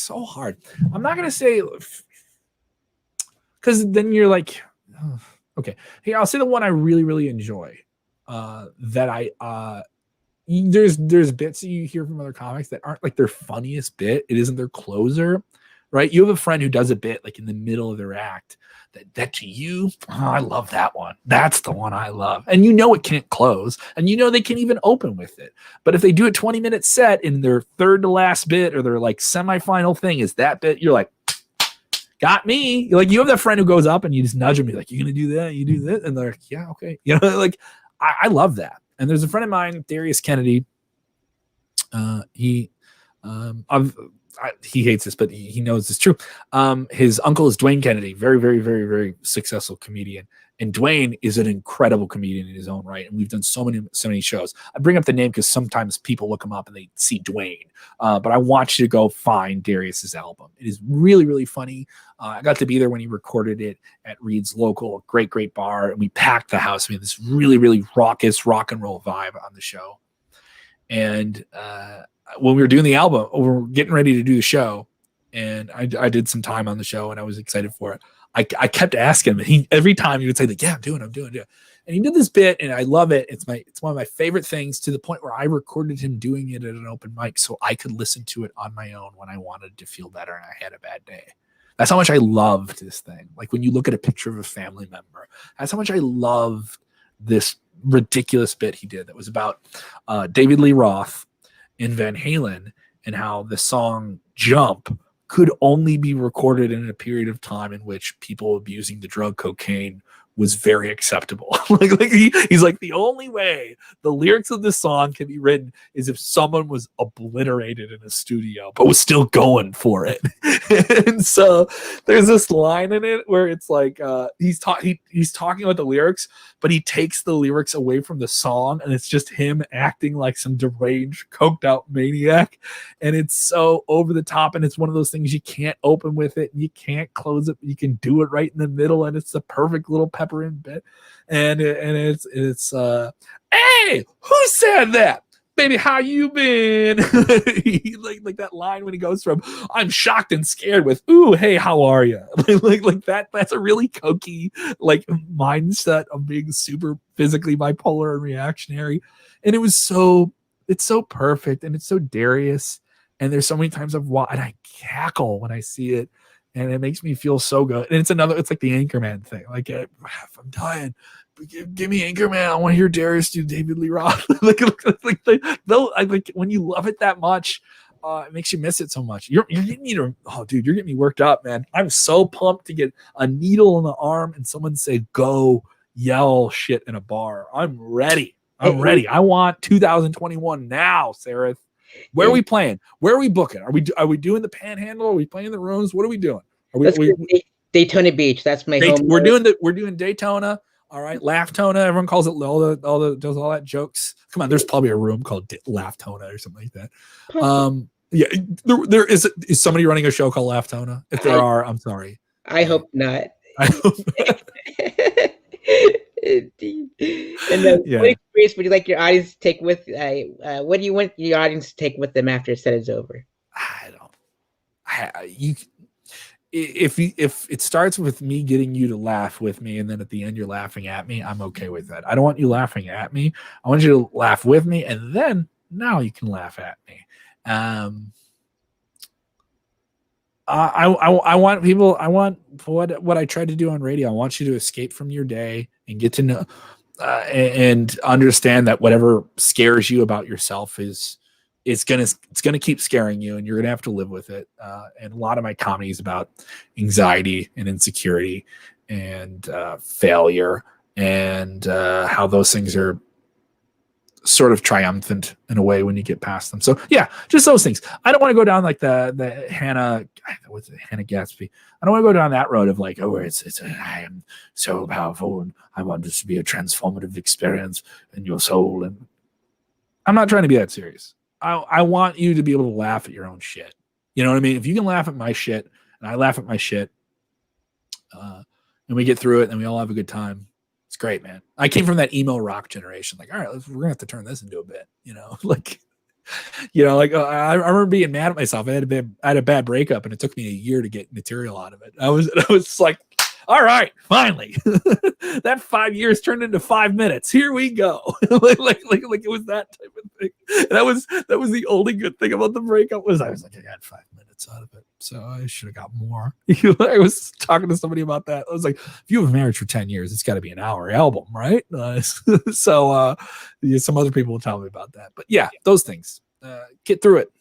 so hard. I'm not going to say, because then you're like, oh, okay. Hey, I'll say the one I really, really enjoy. There's bits that you hear from other comics that aren't like their funniest bit. It isn't their closer, right? You have a friend who does a bit like in the middle of their act that to you, I love that one. That's the one I love. And it can't close, and they can't even open with it. But if they do a 20-minute set in their third to last bit or their like semifinal thing is that bit, you're like, got me. Like you have that friend who goes up and you just nudge them, you're like, you gonna do that? You do that? And they're like, yeah, okay. Like I love that. And there's a friend of mine, Darius Kennedy. he hates this, but he knows it's true. His uncle is Dwayne Kennedy, very, very, very, very successful comedian. And Dwayne is an incredible comedian in his own right. And we've done so many shows. I bring up the name because sometimes people look him up and they see Dwayne. But I want you to go find Darius's album. It is really, really funny. I got to be there when he recorded it at Reed's Local, great, great bar. And we packed the house. We had this really, really raucous rock and roll vibe on the show. And when we were doing the album, we were getting ready to do the show. And I did some time on the show and I was excited for it. I kept asking him, and every time he would say, like, yeah, I'm doing it. And he did this bit, and I love it. It's one of my favorite things, to the point where I recorded him doing it at an open mic so I could listen to it on my own when I wanted to feel better and I had a bad day. That's how much I loved this thing. Like when you look at a picture of a family member, that's how much I loved this ridiculous bit he did that was about David Lee Roth in Van Halen, and how the song Jump could only be recorded in a period of time in which people abusing the drug cocaine was very acceptable. He's like, the only way the lyrics of this song can be written is if someone was obliterated in a studio but was still going for it. And so there's this line in it where it's like he's talking about the lyrics, but he takes the lyrics away from the song, and it's just him acting like some deranged, coked out maniac. And it's so over the top, and it's one of those things you can't open with it and you can't close it. You can do it right in the middle, and it's the perfect little pepper in bit. And it's hey, who said that? Baby, how you been? like that line when he goes from I'm shocked and scared with ooh, hey, how are you? like that's a really cokey like mindset of being super physically bipolar and reactionary. And it's so perfect, and it's so Darius. And there's so many times and I cackle when I see it, and it makes me feel so good. And it's like the Anchorman thing. Like, if I'm dying, give me Anchorman. I want to hear Darius do David Lee Roth. like when you love it that much, it makes you miss it so much. You're getting me to, oh dude, you're getting me worked up, man. I'm so pumped to get a needle in the arm and someone say, go yell shit in a bar. I'm ready. I want 2021 now, Sarah. Where are we playing? Where are we booking? Are we doing the Panhandle? Are we playing the rooms? What are we doing? Daytona Beach. That's my home. We're doing Daytona. All right, Laughtonia. Everyone calls it does all that jokes. Come on, there's probably a room called Laughtonia or something like that. Yeah, there is somebody running a show called Laughtonia. If there are, I'm sorry. I hope not. And what experience would you like your audience to take with? What do you want your audience to take with them after a set is over? If it starts with me getting you to laugh with me, and then at the end you're laughing at me, I'm okay with that. I don't want you laughing at me. I want you to laugh with me, and then now you can laugh at me. I want people. I want what I tried to do on radio. I want you to escape from your day and get to know and understand that whatever scares you about yourself is it's gonna keep scaring you, and you're gonna have to live with it. And a lot of my comedy is about anxiety and insecurity and failure, and how those things are sort of triumphant in a way when you get past them. So yeah, just those things. I don't want to go down like the Hannah Gatsby. I don't want to go down that road of like, oh, it's I am so powerful and I want this to be a transformative experience in your soul. And I'm not trying to be that serious. I want you to be able to laugh at your own shit. You know what I mean? If you can laugh at my shit and I laugh at my shit, and we get through it and we all have a good time, it's great, man. I came from that emo rock generation. Like, all right, we're gonna have to turn this into a bit, I remember being mad at myself. I had a bad breakup, and it took me a year to get material out of it. I was like, all right, finally, that 5 years turned into 5 minutes. Here we go. like it was that type of thing. And that was the only good thing about the breakup was I was like, I got 5 minutes out of it, so I should have got more. I was talking to somebody about that. I was like, if you have a marriage for 10 years, it's got to be an hour album, right? So some other people will tell me about that. But yeah, those things. Get through it.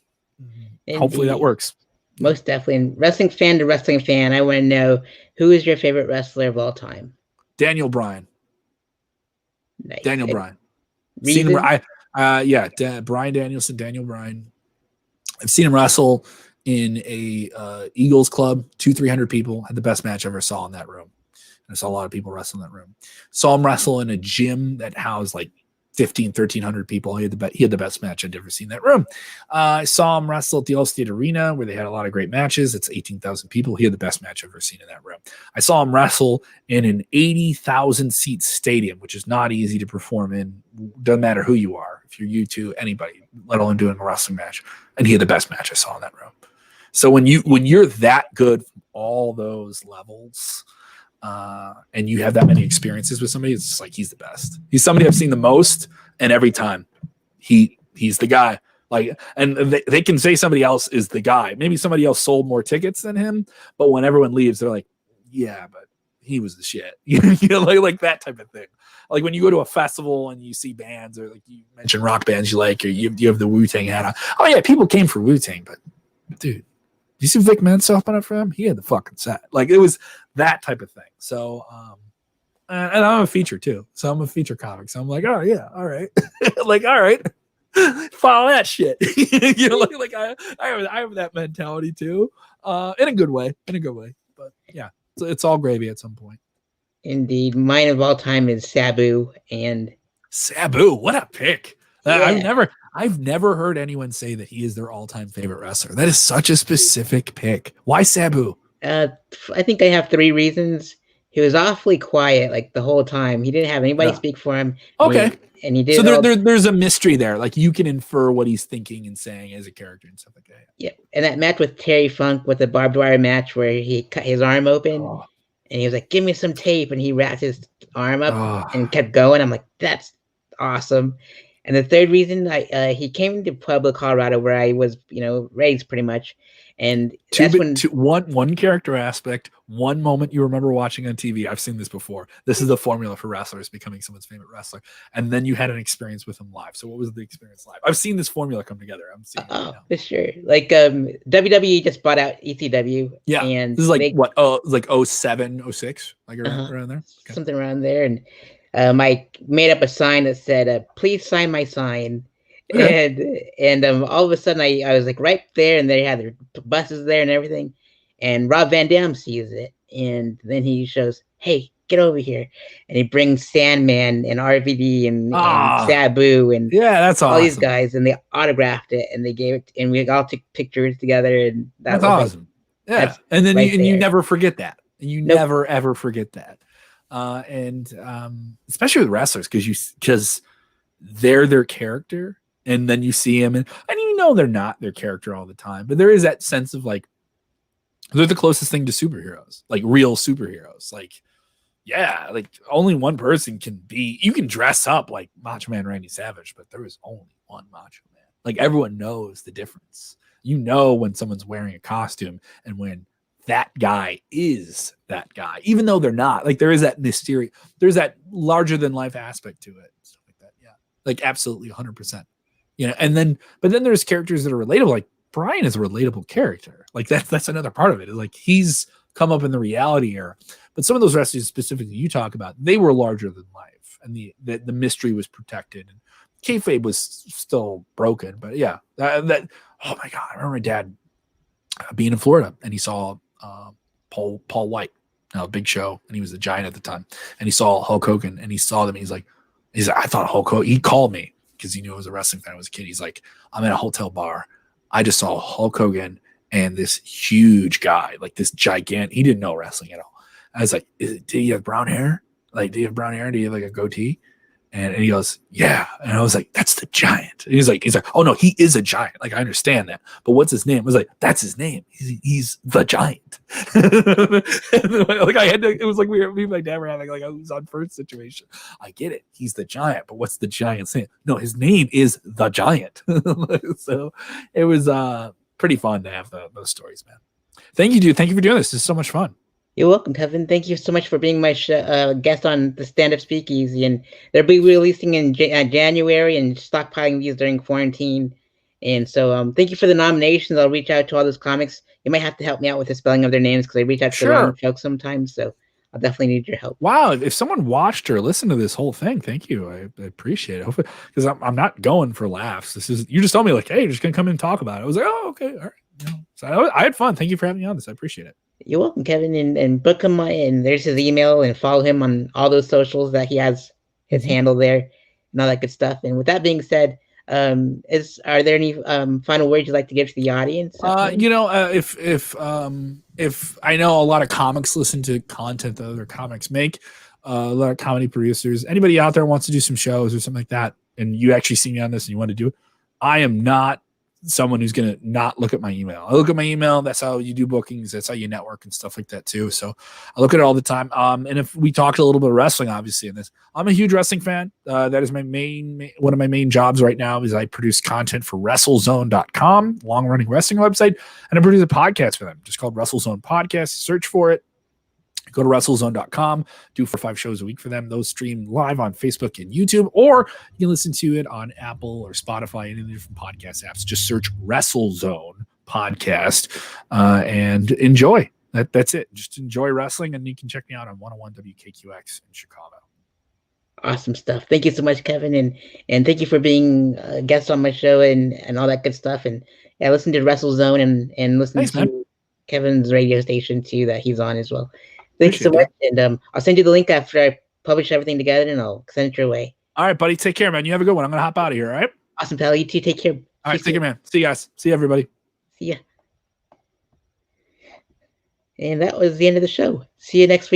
Indeed. Hopefully that works. Most definitely. And wrestling fan to wrestling fan, I want to know, who is your favorite wrestler of all time? Daniel Bryan. Nice. Daniel Bryan. Bryan Danielson, Daniel Bryan. I've seen him wrestle in a Eagles club, 200-300 people. Had the best match I ever saw in that room. And I saw a lot of people wrestle in that room. Saw him wrestle in a gym that housed like 1,300 people. He had the best match I'd ever seen in that room. I saw him wrestle at the Allstate Arena where they had a lot of great matches. It's 18,000 people. He had the best match I've ever seen in that room. I saw him wrestle in an 80,000 seat stadium, which is not easy to perform in. Doesn't matter who you are, if you're U2, anybody, let alone doing a wrestling match. And he had the best match I saw in that room. So when you're that good from all those levels, and you have that many experiences with somebody, it's just like he's the best. He's somebody I've seen the most, and every time he's the guy. Like, and they can say somebody else is the guy. Maybe somebody else sold more tickets than him, but when everyone leaves, they're like, yeah, but he was the shit. You know, like that type of thing. Like when you go to a festival and you see bands, or like you mentioned rock bands you like, or you have the Wu-Tang hat on. Oh yeah, people came for Wu-Tang, but dude, you see Vic Mensa open up for him? He had the fucking set. Like it was that type of thing. So, and I'm a feature too. So I'm a feature comic. So I'm like, oh yeah, all right. Like, all right, follow that shit. You know, like I have that mentality too, in a good way. But yeah, it's all gravy at some point. Indeed. Mine of all time is Sabu. And Sabu, what a pick. Yeah. I've never heard anyone say that he is their all-time favorite wrestler. That is such a specific pick. Why Sabu? I think I have 3 reasons. He was awfully quiet like the whole time. He didn't have anybody speak for him. Okay. And he did. So there's a mystery there. Like you can infer what he's thinking and saying as a character and stuff like that. Yeah. And that match with Terry Funk, with the barbed wire match where he cut his arm open, and he was like, give me some tape. And he wrapped his arm up and kept going. I'm like, that's awesome. And the third reason, he came to Pueblo, Colorado, where I was, raised pretty much. And that's one character aspect, one moment you remember watching on TV. I've seen this before. This is the formula for wrestlers becoming someone's favorite wrestler. And then you had an experience with him live. So what was the experience live? I've seen this formula come together. I'm seeing it right now. For sure. Like WWE just bought out ECW. Yeah. And this is like what? Oh, like 07, 06, like around there. Okay. Something around there. And I made up a sign that said, please sign my sign. Okay. And all of a sudden I was like right there, and they had their buses there and everything. And Rob Van Dam sees it, and then he shows, hey, get over here. And he brings Sandman and RVD and Sabu and that's all awesome. These guys, and they autographed it and they gave it, and we all took pictures together, and that's awesome. Yeah. And then you never forget that. You never ever forget that. And especially with wrestlers, because they're their character, and then you see them, and they're not their character all the time, but there is that sense of like they're the closest thing to superheroes, like real superheroes. Like, yeah, like only one person you can dress up like Macho Man Randy Savage, but there is only one Macho Man. Like everyone knows the difference. You know when someone's wearing a costume and when that guy is that guy, even though they're not. Like there is that mystery, there's that larger than life aspect to it, stuff like that. Yeah, like absolutely 100%. But then there's characters that are relatable. Like Brian is a relatable character. Like that's another part of it. Like he's come up in the reality era. But some of those wrestlers specifically you talk about, they were larger than life, and the mystery was protected, and kayfabe was still broken. But yeah, oh my God, I remember my dad being in Florida, and he saw Paul White, Big Show, and he was the Giant at the time, and he saw Hulk Hogan, and he saw them. He's like, I thought Hulk Hogan. He called me because he knew I was a wrestling fan. I was a kid. He's like, I'm in a hotel bar. I just saw Hulk Hogan and this huge guy, like this gigantic. He didn't know wrestling at all. I was like, do you have brown hair? Like, do you have brown hair? Do you have like a goatee? And he goes, yeah. And I was like, that's the Giant. And he's like, oh no, he is a giant. Like, I understand that. But what's his name? I was like, that's his name. He's the Giant. Like I had to, it was like me and my dad were having like I was on first situation. I get it. He's the Giant, but what's the Giant's name? No, his name is the Giant. So it was pretty fun to have those stories, man. Thank you, dude. Thank you for doing this. This is so much fun. You're welcome, Kevin. Thank you so much for being my guest on the Stand-Up Speakeasy. And they'll be releasing in January and stockpiling these during quarantine. And so thank you for the nominations. I'll reach out to all those comics. You might have to help me out with the spelling of their names because I reach out to the wrong folks sometimes. So I'll definitely need your help. Wow. If someone watched or listened to this whole thing, thank you. I appreciate it. Hopefully, because I'm not going for laughs. You just told me like, hey, you're just going to come in and talk about it. I was like, oh, okay. All right. So I had fun. Thank you for having me on this. I appreciate it. You're welcome, Kevin, and book him and there's his email and follow him on all those socials that he has his handle there and all that good stuff. And with that being said, are there any final words you'd like to give to the audience? If I know a lot of comics listen to content that other comics make, a lot of comedy producers, anybody out there wants to do some shows or something like that, and you actually see me on this and you want to do it, I am not someone who's going to not look at my email. I look at my email. That's how you do bookings. That's how you network and stuff like that too. So I look at it all the time. And if we talked a little bit of wrestling, obviously in this, I'm a huge wrestling fan. That is my one of my main jobs right now is I produce content for WrestleZone.com, long running wrestling website. And I produce a podcast for them just called WrestleZone Podcast. Search for it. Go to WrestleZone.com, do 4 or 5 shows a week for them. Those stream live on Facebook and YouTube, or you can listen to it on Apple or Spotify, any of the different podcast apps. Just search WrestleZone Podcast and enjoy. That's it. Just enjoy wrestling, and you can check me out on 101 WKQX in Chicago. Awesome stuff. Thank you so much, Kevin, and thank you for being a guest on my show and all that good stuff. And yeah, listen to WrestleZone and listen to Kevin's radio station too that he's on as well. Thanks so much, and I'll send you the link after I publish everything together, and I'll send it your way. All right, buddy. Take care, man. You have a good one. I'm going to hop out of here, all right? Awesome, pal. You too. Take care. All right, take care, man. See you guys. See you, everybody. See ya. And that was the end of the show. See you next week.